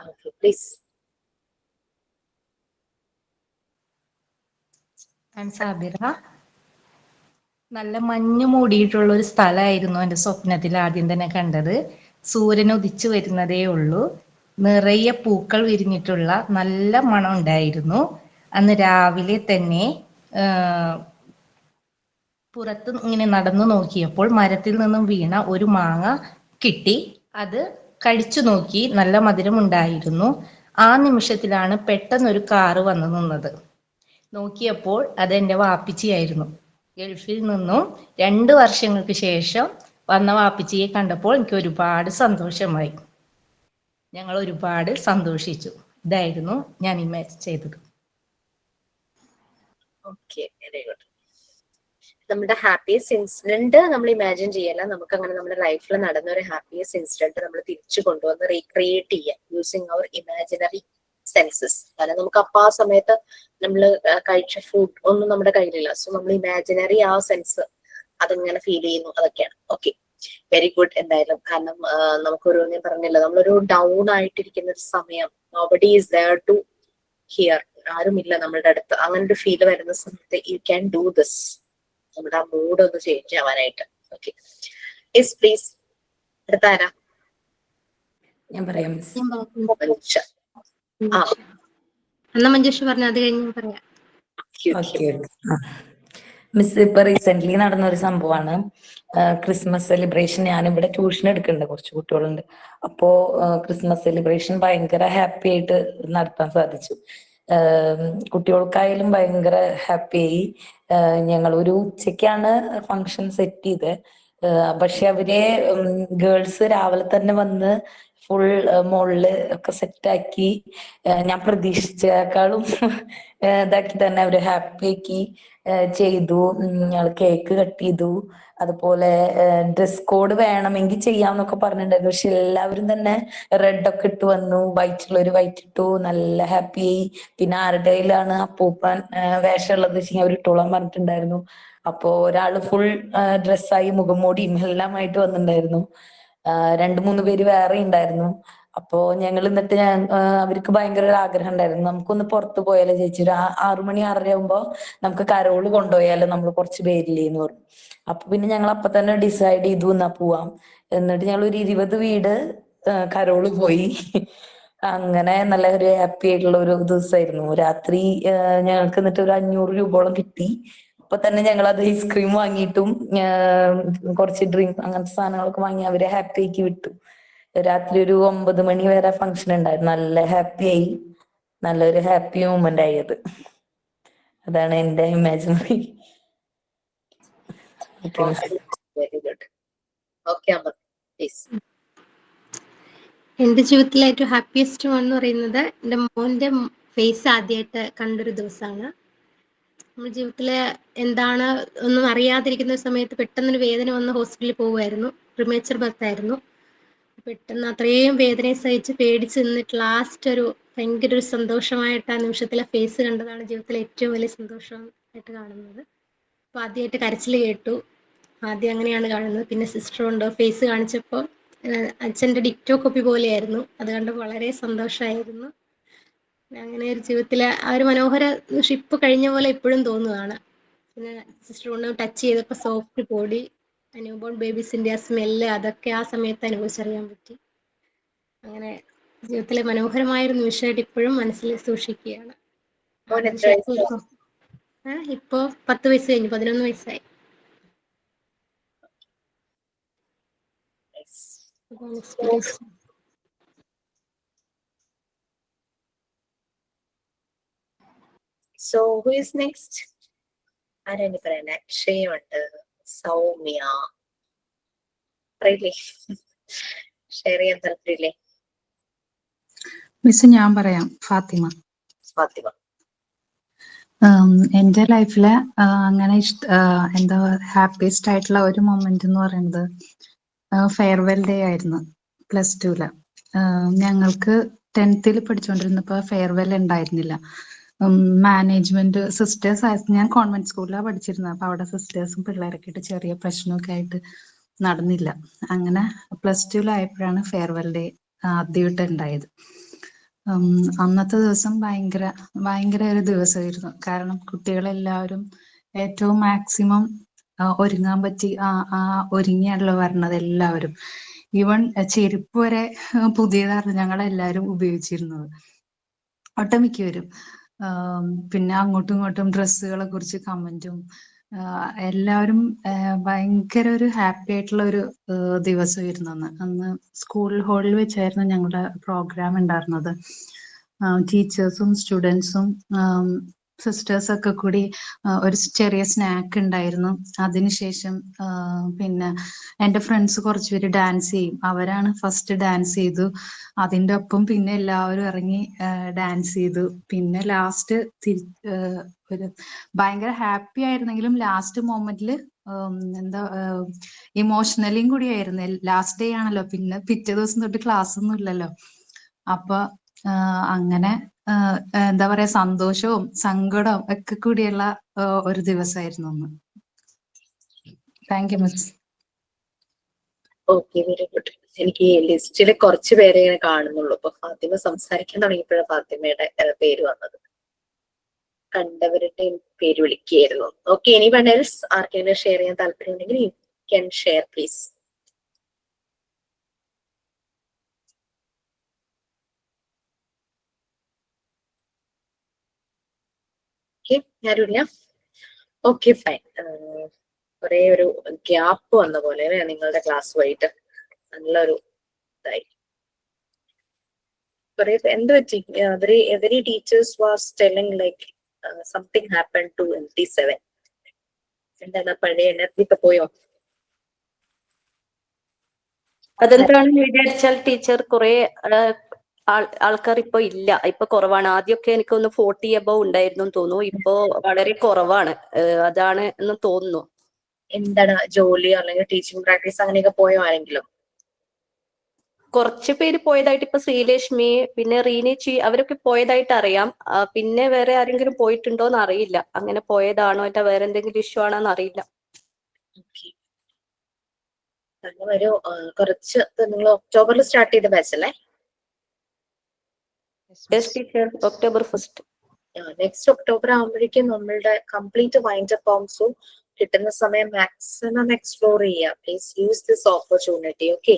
Okay, please. I'm Sabira. നല്ല മഞ്ഞ് മൂടിയിട്ടുള്ള ഒരു സ്ഥലമായിരുന്നു എൻ്റെ സ്വപ്നത്തിൽ ആദ്യം തന്നെ കണ്ടത്. സൂര്യൻ ഉദിച്ചു വരുന്നതേ ഉള്ളൂ. നിറയെ പൂക്കൾ വിരിഞ്ഞിട്ടുള്ള നല്ല മണം ഉണ്ടായിരുന്നു. അന്ന് രാവിലെ തന്നെ പുറത്ത് ഇങ്ങനെ നടന്നു നോക്കിയപ്പോൾ മരത്തിൽ നിന്നും വീണ ഒരു മാങ്ങ കിട്ടി. അത് കഴിച്ചു നോക്കി, നല്ല മധുരം ഉണ്ടായിരുന്നു. ആ നിമിഷത്തിലാണ് പെട്ടെന്നൊരു കാറ് വന്നു നിന്നത്. നോക്കിയപ്പോൾ അത് എൻ്റെ വാപ്പിച്ചിയായിരുന്നു. ഗൾഫിൽ നിന്നും 2 വർഷങ്ങൾക്ക് ശേഷം വന്ന വാപ്പിച്ചിയെ കണ്ടപ്പോൾ എനിക്ക് ഒരുപാട് സന്തോഷമായി. ഞങ്ങൾ ഒരുപാട് സന്തോഷിച്ചു. ഇതായിരുന്നു ഞാൻ ഇമാജിൻ ചെയ്തത്. Okay, very good. നമ്മുടെ ഹാപ്പിയസ്റ്റ് ഇൻസിഡന്റ് നമ്മൾ ഇമാജിൻ ചെയ്യല്ല, നമുക്ക് അങ്ങനെ നമ്മുടെ ലൈഫിൽ നടന്ന ഒരു ഹാപ്പിയസ്റ്റ് ഇൻസിഡന്റ് നമ്മൾ തിരിച്ചു കൊണ്ടുവന്ന് റീക്രിയേറ്റ് ചെയ്യാം യൂസിങ് അവർ ഇമാജിനറി സെൻസസ്. കാരണം നമുക്ക് അപ്പൊ ആ സമയത്ത് നമ്മൾ കഴിച്ച ഫുഡ് ഒന്നും നമ്മുടെ കയ്യിലില്ല. സോ നമ്മൾ ഇമാജിനറി ആ സെൻസ് അതിങ്ങനെ ഫീൽ ചെയ്യുന്നു, അതൊക്കെയാണ്. Okay, very good. എന്തായാലും കാരണം നമുക്കൊരു ഞാൻ പറഞ്ഞില്ല, നമ്മളൊരു ഡൗൺ ആയിട്ടിരിക്കുന്ന ഒരു സമയം, nobody is there to hear, ആരുമില്ല നമ്മളുടെ അടുത്ത്, അങ്ങനെ ഒരു ഫീൽ വരുന്ന സമയത്ത് യു ക്യാൻ ഡു ദിസ്, നമ്മുടെ ആ മൂഡ് ഒന്ന് ചേഞ്ച് ആവാനായിട്ട്. Okay, yes please. അടുത്ത ആരാ? ഞാൻ പറയാം മിസ്. മഞ്ജുഷ. ആ, എന്നാ മഞ്ജുഷ പറഞ്ഞ അത് കഴിഞ്ഞ് ഞാൻ പറയാം. ഓക്കെ മിസ്, ഇപ്പൊ റീസെന്റ് നടന്ന ഒരു സംഭവമാണ് ക്രിസ്മസ് സെലിബ്രേഷൻ. ഞാനിവിടെ ട്യൂഷൻ എടുക്കുന്നുണ്ട്, കുറച്ച് കുട്ടികളുണ്ട്. അപ്പോ ക്രിസ്മസ് സെലിബ്രേഷൻ ഭയങ്കര ഹാപ്പി ആയിട്ട് നടത്താൻ സാധിച്ചു. കുട്ടികൾക്കായാലും ഭയങ്കര ഹാപ്പിയായി. ഞങ്ങൾ ഒരു ഉച്ചയ്ക്കാണ് ഫംഗ്ഷൻ സെറ്റ് ചെയ്തത്. പക്ഷെ അവരെ ഗേൾസ് രാവിലെ തന്നെ വന്ന് ഫുൾ മോളില് ഒക്കെ സെറ്റാക്കി. ഞാൻ പ്രതീക്ഷിച്ചേക്കാളും ഇതാക്കി തന്നെ അവര് ഹാപ്പി ആക്കി ചെയ്തു. ഞങ്ങൾ കേക്ക് കട്ട് ചെയ്തു. അതുപോലെ ഡ്രസ് കോഡ് വേണമെങ്കിൽ ചെയ്യാന്നൊക്കെ പറഞ്ഞിട്ടുണ്ടായിരുന്നു. പക്ഷെ എല്ലാവരും തന്നെ റെഡ് ഒക്കെ ഇട്ട് വന്നു, വൈറ്റുള്ളവര് വൈറ്റ് ഇട്ടു, നല്ല ഹാപ്പി ആയി. പിന്നെ ആരുടെ കയ്യിലാണ് അപ്പൂപ്പൻ വേഷം ഉള്ളത് വെച്ചാൽ അവർ ഇട്ടോളാൻ പറഞ്ഞിട്ടുണ്ടായിരുന്നു. അപ്പോ ഒരാള് ഫുൾ ഡ്രസ്സായി മുഖംമൂടിയും എല്ലാമായിട്ട് വന്നിട്ടുണ്ടായിരുന്നു. 2-3 പേര് വേറെ ഉണ്ടായിരുന്നു. അപ്പോ ഞങ്ങൾ എന്നിട്ട് അവർക്ക് ഭയങ്കര ഒരു ആഗ്രഹം ഉണ്ടായിരുന്നു, നമുക്കൊന്ന് പുറത്ത് പോയാലോ ചേച്ചി, ഒരു 6 മണി 6:30 ആകുമ്പോ നമുക്ക് കരോള് കൊണ്ടുപോയാലോ, നമ്മൾ കുറച്ച് പേരില്ലേന്ന് പറഞ്ഞു. അപ്പൊ പിന്നെ ഞങ്ങൾ അപ്പൊ തന്നെ ഡിസൈഡ് ചെയ്തു എന്നാ പോവാം. എന്നിട്ട് ഞങ്ങൾ ഒരു 20 വീട് കരോള് പോയി. അങ്ങനെ നല്ല ഒരു ഹാപ്പി ആയിട്ടുള്ള ഒരു ദിവസമായിരുന്നു. രാത്രി ഞങ്ങൾക്ക് എന്നിട്ട് ഒരു 500 രൂപയോളം കിട്ടി. അപ്പൊ തന്നെ ഞങ്ങൾ അത് ഐസ്ക്രീം വാങ്ങിയിട്ടും കുറച്ച് ഡ്രിങ്ക് അങ്ങനത്തെ സാധനങ്ങളൊക്കെ വാങ്ങി അവരെ ഹാപ്പി ആക്കി വിട്ടു. രാത്രി ഒരു 9 മണി വരെ ഫംഗ്ഷൻ ഉണ്ടായിരുന്നു. നല്ല ഹാപ്പി ആയി, നല്ലൊരു ഹാപ്പി മൂമെന്റ് ആയി അത്. അതാണ് എന്റെ imaginary. Very good. Okay Amar, please. എന്റെ ജീവിതത്തിലെ ഏറ്റവും ഹാപ്പിയസ്റ്റ് വൺ എന്ന് പറയുന്നത് എൻ്റെ മോന്റെ ഫേസ് ആദ്യമായിട്ട് കണ്ടൊരു ദിവസമാണ്. നമ്മുടെ ജീവിതത്തില് എന്താണ് ഒന്നും അറിയാതിരിക്കുന്ന സമയത്ത് പെട്ടെന്നൊരു വേദന വന്ന് ഹോസ്പിറ്റലിൽ പോവുമായിരുന്നു. പ്രിമേച്ചർ ബർത്ത് ആയിരുന്നു. പെട്ടെന്ന് അത്രയും വേദനയെ സഹിച്ച് പേടിച്ച് നിന്നിട്ട് ലാസ്റ്റ് ഒരു ഭയങ്കര ഒരു സന്തോഷമായിട്ട് ആ നിമിഷത്തിലെ ഫേസ് കണ്ടതാണ് ജീവിതത്തിലെ ഏറ്റവും വലിയ സന്തോഷമായിട്ട് കാണുന്നത്. അപ്പോൾ ആദ്യമായിട്ട് കരച്ചിൽ കേട്ടു, ആദ്യം അങ്ങനെയാണ് കാണുന്നത്. പിന്നെ സിസ്റ്റർ ഉണ്ട്, ഫേസ് കാണിച്ചപ്പോൾ അച്ഛൻ്റെ ഡിക്റ്റോ കോപ്പി പോലെയായിരുന്നു. അത് കണ്ട് വളരെ സന്തോഷമായിരുന്നു. അങ്ങനെ ഒരു ജീവിതത്തിലെ ആ ഒരു മനോഹര ഷിപ്പ് കഴിഞ്ഞ പോലെ ഇപ്പോഴും തോന്നുകയാണ്. പിന്നെ സിസ്റ്റർ കൊണ്ട് ടച്ച് ചെയ്തപ്പോൾ സോഫ്റ്റ് ബോഡി, ന്യൂബോൺ ബേബീസിന്റെ ആ സ്മെല്ല്, അതൊക്കെ ആ സമയത്ത് അനുഭവിച്ചറിയാൻ പറ്റി. അങ്ങനെ ജീവിതത്തിലെ മനോഹരമായൊരു നിമിഷമായിട്ട് ഇപ്പോഴും മനസ്സിൽ സൂക്ഷിക്കുകയാണ്. മോൻ എത്ര വയസ്സായി? ഇപ്പോ 10 വയസ്സ് കഴിഞ്ഞു, 11 വയസ്സായി. Experience. So who is next? ആരാണ് പറയുന്നത്? അക്ഷയുണ്ട്, സൗമ്യ. പറയില്ലേ, ഷെയർ ചെയ്യാൻ താല്പര്യമില്ലേ? മിസ് ഞാൻ പറയാം. ഫാത്തിമ. ഫാത്തിമ. എന്റെ ലൈഫിലെ അങ്ങനെ എന്താ ഹാപ്പിയസ്റ്റ് ആയിട്ടുള്ള ഒരു മൊമെന്റ് എന്ന് പറയുന്നത് ഫെയർവെൽ ഡേ ആയിരുന്നു. +2 ഞങ്ങൾക്ക് 10th പഠിച്ചുകൊണ്ടിരുന്നപ്പോ ഫെയർവെൽ ഉണ്ടായിരുന്നില്ല. മാനേജ്മെന്റ് സിസ്റ്റേഴ്സ് ആയിരുന്നു. ഞാൻ കോൺവെന്റ് സ്കൂളിലാണ് പഠിച്ചിരുന്നത്. അപ്പൊ അവിടെ സിസ്റ്റേഴ്സും പിള്ളേരൊക്കെ ആയിട്ട് ചെറിയ പ്രശ്നമൊക്കെ ആയിട്ട് നടന്നില്ല. അങ്ങനെ +2 ആയപ്പോഴാണ് ഫെയർവെൽ ഡേ ആദ്യമായിട്ട് ഉണ്ടായത്. അന്നത്തെ ദിവസം ഭയങ്കര ഒരു ദിവസമായിരുന്നു. കാരണം കുട്ടികളെല്ലാവരും ഏറ്റവും മാക്സിമം ഒരുങ്ങാൻ പറ്റി ഒരുങ്ങിയാണല്ലോ വരണത് എല്ലാവരും. ഈവൻ ചെരുപ്പ് വരെ പുതിയതായിരുന്നു ഞങ്ങളെല്ലാവരും ഉപയോഗിച്ചിരുന്നത്. ഒട്ടുമിക്കവരും പിന്നെ അങ്ങോട്ടും ഇങ്ങോട്ടും ഡ്രസ്സുകളെ കുറിച്ച് കമന്റും, എല്ലാവരും ഭയങ്കര ഒരു ഹാപ്പി ആയിട്ടുള്ള ഒരു ദിവസമായിരുന്നു അന്ന്. അന്ന് സ്കൂൾ ഹാളിൽ വെച്ചായിരുന്നു ഞങ്ങളുടെ പ്രോഗ്രാം ഉണ്ടായിരുന്നത്. ടീച്ചേഴ്സും സ്റ്റുഡൻസും സിസ്റ്റേഴ്സ് ഒക്കെ കൂടി ഒരു ചെറിയ സ്നാക്ക് ഉണ്ടായിരുന്നു. അതിനുശേഷം പിന്നെ എൻ്റെ ഫ്രണ്ട്സ് കുറച്ചുപേര് ഡാൻസ് ചെയ്യും. അവരാണ് ഫസ്റ്റ് ഡാൻസ് ചെയ്തു. അതിൻ്റെ ഒപ്പം പിന്നെ എല്ലാവരും ഇറങ്ങി ഡാൻസ് ചെയ്തു. പിന്നെ ലാസ്റ്റ് ഒരു ഭയങ്കര ഹാപ്പി ആയിരുന്നെങ്കിലും ലാസ്റ്റ് മൊമെന്റിൽ എന്താ ഇമോഷണലിയും കൂടി ആയിരുന്നു. ലാസ്റ്റ് ഡേ ആണല്ലോ, പിന്നെ പിറ്റേ ദിവസം തൊട്ട് ക്ലാസ് ഒന്നും ഇല്ലല്ലോ. അപ്പൊ അങ്ങനെ എന്താ പറയാ, സന്തോഷവും സങ്കടവും ഒക്കെ കൂടിയുള്ള ഒരു ദിവസമായിരുന്നു അന്ന്. Thank you miss. Okay, very good. എനിക്ക് ഈ ലിസ്റ്റിൽ കുറച്ച് പേരെ ഇങ്ങനെ കാണുന്നുള്ളൂ. അപ്പൊ ഫാത്തിമ സംസാരിക്കാൻ തുടങ്ങിയപ്പോഴാണ് ഫാത്തിമയുടെ പേര് വന്നത്. കണ്ടവരുടെ പേര് വിളിക്കുകയായിരുന്നു. ഓക്കെ, എനിവൺ എൽസ് ആർക്കെങ്കിലും ഷെയർ ചെയ്യാൻ താല്പര്യം ഉണ്ടെങ്കിൽ you can share please. Okay, ആരുമില്ല. Okay, fine. കുറെ ഒരു ഗ്യാപ്പ് വന്ന പോലെ നിങ്ങളുടെ ക്ലാസ്സുമായിട്ട് നല്ലൊരു ഇതായി. കുറെ എന്ത് പറ്റി? every teachers was telling like something happened to MT7. എന്താണ്, പഴയ എനർജി ഒക്കെ പോയോ? അതെന്താണെന്ന് വിചാരിച്ചാൽ ടീച്ചർ കുറെ ആൾക്കാർ ഇപ്പൊ ഇല്ല, ഇപ്പൊ കുറവാണ്. ആദ്യമൊക്കെ എനിക്കൊന്ന് 40 above ഉണ്ടായിരുന്നു തോന്നുന്നു. ഇപ്പൊ വളരെ കുറവാണ്. അതാണ് എന്ന് തോന്നുന്നു. എന്താണ്, ജോലിയോ അല്ലെങ്കിൽ ടീച്ചിങ് പ്രാക്ടീസ് അങ്ങനെയൊക്കെ പോയോ ആരെങ്കിലും? കുറച്ച് പേര് പോയതായിട്ട് ഇപ്പൊ ശ്രീലക്ഷ്മി, പിന്നെ റീനേച്ചി, അവരൊക്കെ പോയതായിട്ട് അറിയാം. പിന്നെ വേറെ ആരെങ്കിലും പോയിട്ടുണ്ടോന്ന് അറിയില്ല. അങ്ങനെ പോയതാണോ, അല്ല വേറെ എന്തെങ്കിലും ഇഷ്യൂ ആണോന്ന് അറിയില്ല. ഒരു കുറച്ച് നിങ്ങൾ ഒക്ടോബറിൽ സ്റ്റാർട്ട് ചെയ്ത ബാച്ച് അല്ലേ? ഒക്ടോബർ 1. നെക്സ്റ്റ് ഒക്ടോബർ ആകുമ്പോഴേക്കും നമ്മളുടെ കംപ്ലീറ്റ് വൈൻഡ് അപ്പ് ആവും. സോ കിട്ടുന്ന സമയം മാക്സിമം എക്സ്പ്ലോർ ചെയ്യുക. Please use this opportunity. Okay,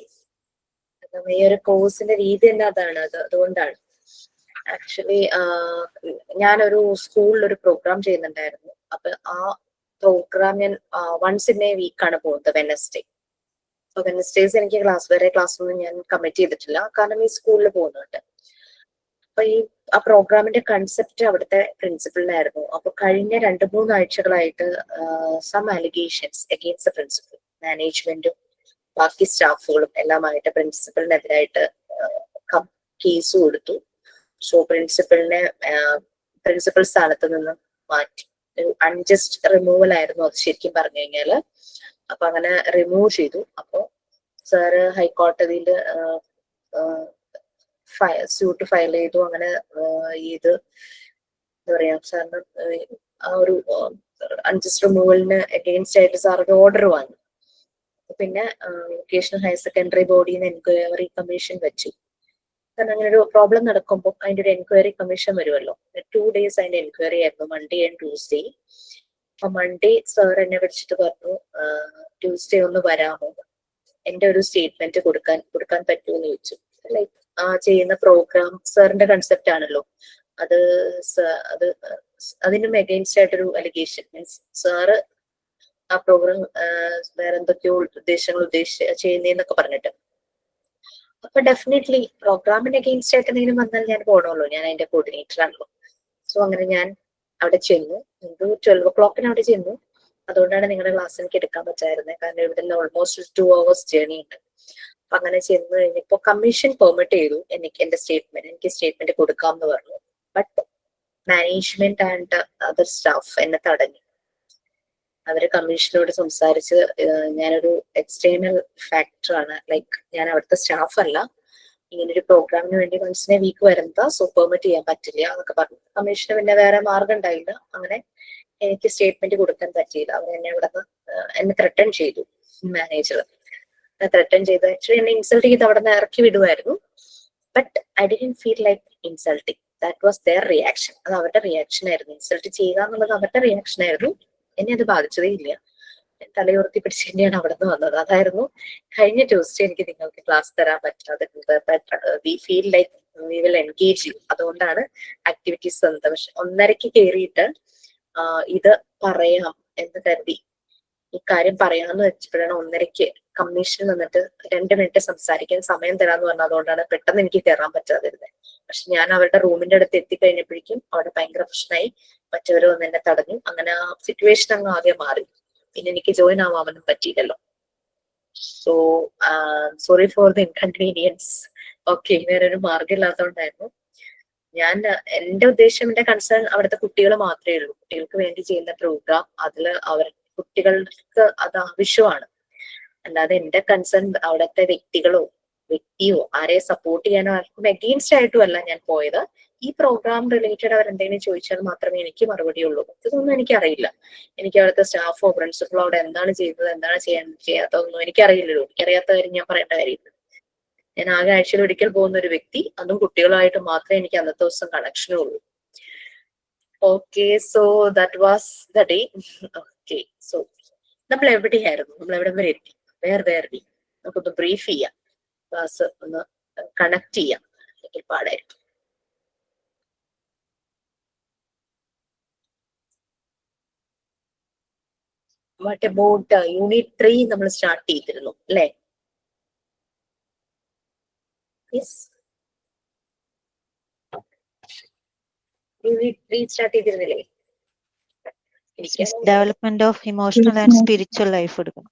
ഈ ഒരു കോഴ്സിന്റെ രീതി തന്നെ അതാണ്. അതുകൊണ്ടാണ് ആക്ച്വലി ഞാനൊരു സ്കൂളിൽ ഒരു പ്രോഗ്രാം ചെയ്യുന്നുണ്ടായിരുന്നു. അപ്പൊ ആ പ്രോഗ്രാം ഞാൻ വൺസ് ഇൻ എ വീക്കാണ് പോകുന്നത്, വെനസ്ഡേ. അപ്പൊ വെനസ്ഡേസ് എനിക്ക് വേറെ ക്ലാസ് ഒന്നും ഞാൻ കമ്മിറ്റ് ചെയ്തിട്ടില്ല, കാരണം ഈ സ്കൂളിൽ പോകുന്നുണ്ട്. അപ്പൊ ആ പ്രോഗ്രാമിന്റെ കൺസെപ്റ്റ് അവിടുത്തെ പ്രിൻസിപ്പളിനായിരുന്നു. അപ്പൊ കഴിഞ്ഞ 2-3 ആഴ്ചകളായിട്ട് some allegations against the principal, മാനേജ്മെന്റും ബാക്കി സ്റ്റാഫുകളും എല്ലാമായിട്ട് പ്രിൻസിപ്പലിനെതിരായിട്ട് കേസ് കൊടുത്തു. സോ പ്രിൻസിപ്പൽ സ്ഥാനത്ത് നിന്ന് മാറ്റി. ഒരു അൺജസ്റ്റ് റിമൂവൽ ആയിരുന്നു അത്, ശരിക്കും പറഞ്ഞു കഴിഞ്ഞാല്. അപ്പൊ അങ്ങനെ റിമൂവ് ചെയ്തു. അപ്പോ സാറ് ഹൈക്കോടതിയിൽ സ്യൂട്ട് ഫയൽ ചെയ്തു. അങ്ങനെ ഇത് എന്താ പറയാ, സാറിന് ആ ഒരു അൺജസ്റ്റ് റിമൂവലിന് അഗെയിൻസ്റ്റ് ആയിട്ട് സാറിന്റെ ഓർഡർ വാങ്ങി. പിന്നെ വൊക്കേഷണൽ ഹയർ സെക്കൻഡറി ബോഡിയിൽ നിന്ന് എൻക്വയറി കമ്മീഷൻ വെച്ചു. കാരണം അങ്ങനെ ഒരു പ്രോബ്ലം നടക്കുമ്പോൾ അതിന്റെ ഒരു എൻക്വയറി കമ്മീഷൻ വരുമല്ലോ. 2 days അതിന്റെ എൻക്വയറി ആയിരുന്നു, മൺഡേ ആൻഡ് ട്യൂസ്ഡേ. അപ്പൊ മൺഡേ സാർ എന്നെ വിളിച്ചിട്ട് പറഞ്ഞു, ട്യൂസ്ഡേ ഒന്ന് വരാമോ, എന്റെ ഒരു സ്റ്റേറ്റ്മെന്റ് കൊടുക്കാൻ പറ്റുമെന്ന് ചോദിച്ചു. ലൈക്ക് ചെയ്യുന്ന പ്രോഗ്രാം സാറിന്റെ കൺസെപ്റ്റ് ആണല്ലോ അത്. അതിനും അഗെയിൻസ്റ്റ് ആയിട്ടൊരു അലിഗേഷൻ, മീൻസ് സാറ് ആ പ്രോഗ്രാം വേറെ എന്തൊക്കെയോ ഉദ്ദേശങ്ങൾ ചെയ്യുന്നതെന്നൊക്കെ പറഞ്ഞിട്ട്. അപ്പൊ ഡെഫിനറ്റ്ലി പ്രോഗ്രാമിന് അഗെയിൻസ്റ്റ് ആയിട്ട് എന്തെങ്കിലും വന്നാൽ ഞാൻ പോകണമല്ലോ, ഞാൻ അതിന്റെ കോർഡിനേറ്റർ ആണല്ലോ. സോ അങ്ങനെ ഞാൻ അവിടെ ചെന്നു. 12 o'clock അവിടെ ചെന്നു. അതുകൊണ്ടാണ് നിങ്ങളുടെ ക്ലാസ് എനിക്ക് എടുക്കാൻ പറ്റായിരുന്നത്, കാരണം ഇവിടെ നിന്ന് ഓൾമോസ്റ്റ് 2 hours ജേർണി ഉണ്ട്. അപ്പൊ അങ്ങനെ ചെന്ന് കഴിഞ്ഞപ്പോ കമ്മീഷൻ പെർമിറ്റ് ചെയ്തു എനിക്ക് സ്റ്റേറ്റ്മെന്റ് കൊടുക്കാം എന്ന് പറഞ്ഞു. But management and other staff എന്നെ തടഞ്ഞു. അവര് കമ്മീഷനോട് സംസാരിച്ച്, ഞാനൊരു എക്സ്റ്റേണൽ ഫാക്ടറാണ്, ലൈക്ക് ഞാൻ അവിടുത്തെ സ്റ്റാഫ് അല്ല, ഇങ്ങനൊരു പ്രോഗ്രാമിന് വേണ്ടി വൺസിനെ വീക്ക് വരുന്നതാ, സോ പെർമിറ്റ് ചെയ്യാൻ പറ്റില്ല എന്നൊക്കെ പറഞ്ഞു. കമ്മീഷന് പിന്നെ വേറെ മാർഗം ഉണ്ടായില്ല. അങ്ങനെ എനിക്ക് സ്റ്റേറ്റ്മെന്റ് കൊടുക്കാൻ പറ്റിയില്ല. അവർ എന്നെ ത്രെട്ടൺ ചെയ്തു. മാനേജർ ത്രെട്ടൺ ചെയ്ത് ആക്ച്വലി എന്നെ ഇൻസൾട്ട് ചെയ്ത് അവിടെ നിന്ന് ഇറക്കി വിടുമായിരുന്നു. But I didn't feel like insulting. That was their reaction. അത് അവരുടെ റിയാക്ഷൻ ആയിരുന്നു. ഇൻസൾട്ട് ചെയ്യുക എന്നുള്ളത് അവരുടെ റിയാക്ഷൻ ആയിരുന്നു. എന്നെ അത് ബാധിച്ചതേ ഇല്ല. തലയുയർത്തി പിടിച്ച് തന്നെയാണ് അവിടെ നിന്ന് വന്നത്. അതായിരുന്നു കഴിഞ്ഞ ട്യൂസ്ഡേ എനിക്ക് നിങ്ങൾക്ക് ക്ലാസ് തരാൻ പറ്റാതെ. We feel like we will engage you. അതുകൊണ്ടാണ് ആക്ടിവിറ്റീസ് തന്നത്. പക്ഷെ 1:30 കയറിയിട്ട് ഇത് പറയാം എന്ന് കരുതി, ഈ കാര്യം പറയാമെന്ന് വെച്ചപ്പോഴാണ് 1:30 കമ്മീഷൻ വന്നിട്ട് 2 മിനിറ്റ് സംസാരിക്കാൻ സമയം തരാന്ന് പറഞ്ഞത്. അതുകൊണ്ടാണ് പെട്ടെന്ന് എനിക്ക് കയറാൻ പറ്റാതിരുന്നത്. പക്ഷെ ഞാൻ അവരുടെ റൂമിന്റെ അടുത്ത് എത്തിക്കഴിഞ്ഞപ്പോഴേക്കും അവിടെ ഭയങ്കര പ്രശ്നമായി. മറ്റവര് വന്ന് എന്നെ തടഞ്ഞു. അങ്ങനെ ആ സിറ്റുവേഷൻ അങ്ങ് ആകെ മാറി. പിന്നെ എനിക്ക് ജോയിൻ ആവാനും പറ്റിയില്ലല്ലോ. So sorry for the inconvenience. Okay, വേറൊരു മാർഗം ഇല്ലാത്തതുകൊണ്ടായിരുന്നു. ഞാൻ എന്റെ ഉദ്ദേശം, എന്റെ കൺസേൺ അവിടുത്തെ കുട്ടികൾ മാത്രമേ ഉള്ളൂ. കുട്ടികൾക്ക് വേണ്ടി ചെയ്യുന്ന പ്രോഗ്രാം അതിൽ കുട്ടികൾക്ക് അത് ആവശ്യമാണ്. അല്ലാതെ എന്റെ കൺസേൺ അവിടുത്തെ വ്യക്തിയോ ആരെ സപ്പോർട്ട് ചെയ്യാനോ ആർക്കും അഗെയിൻസ്റ്റ് ആയിട്ടും അല്ല ഞാൻ പോയത്. ഈ പ്രോഗ്രാം റിലേറ്റഡ് അവരെന്തെങ്കിലും ചോദിച്ചാൽ മാത്രമേ എനിക്ക് മറുപടി ഉള്ളൂ. ഇതൊന്നും എനിക്കറിയില്ല. എനിക്ക് അവിടുത്തെ സ്റ്റാഫോ പ്രിൻസിപ്പളോ അവിടെ എന്താണ് ചെയ്തത്, എന്താണ് ചെയ്യാത്തതൊന്നും എനിക്കറിയില്ലല്ലോ. എനിക്കറിയാത്ത കാര്യം ഞാൻ പറയേണ്ട കാര്യമില്ല. ഞാൻ ആകെ ആഴ്ചയിൽ ഒരിക്കൽ പോകുന്ന ഒരു വ്യക്തി, അതും കുട്ടികളായിട്ട് മാത്രമേ എനിക്ക് അന്നത്തെ ദിവസം കണക്ഷനേ ഉള്ളൂ. Okay, so that was the day. Okay, so നമ്മൾ എവിടെയായിരുന്നു, നമ്മൾ എവിടെ വരെ എത്തി, വേർ വി, നമുക്കൊന്ന് ബ്രീഫ് ചെയ്യാം, ക്ലാസ് ഒന്ന് കണക്ട് ചെയ്യാം, അല്ലെങ്കിൽ പാടായിരിക്കും. വാട്ട് അബൌട്ട് യൂണിറ്റ് 3 നമ്മൾ സ്റ്റാർട്ട് ചെയ്തിരുന്നു അല്ലെ? യൂണിറ്റ് 3 സ്റ്റാർട്ട് ചെയ്തിരുന്നില്ലേ? Development of emotional and spiritual life എടുക്കണം.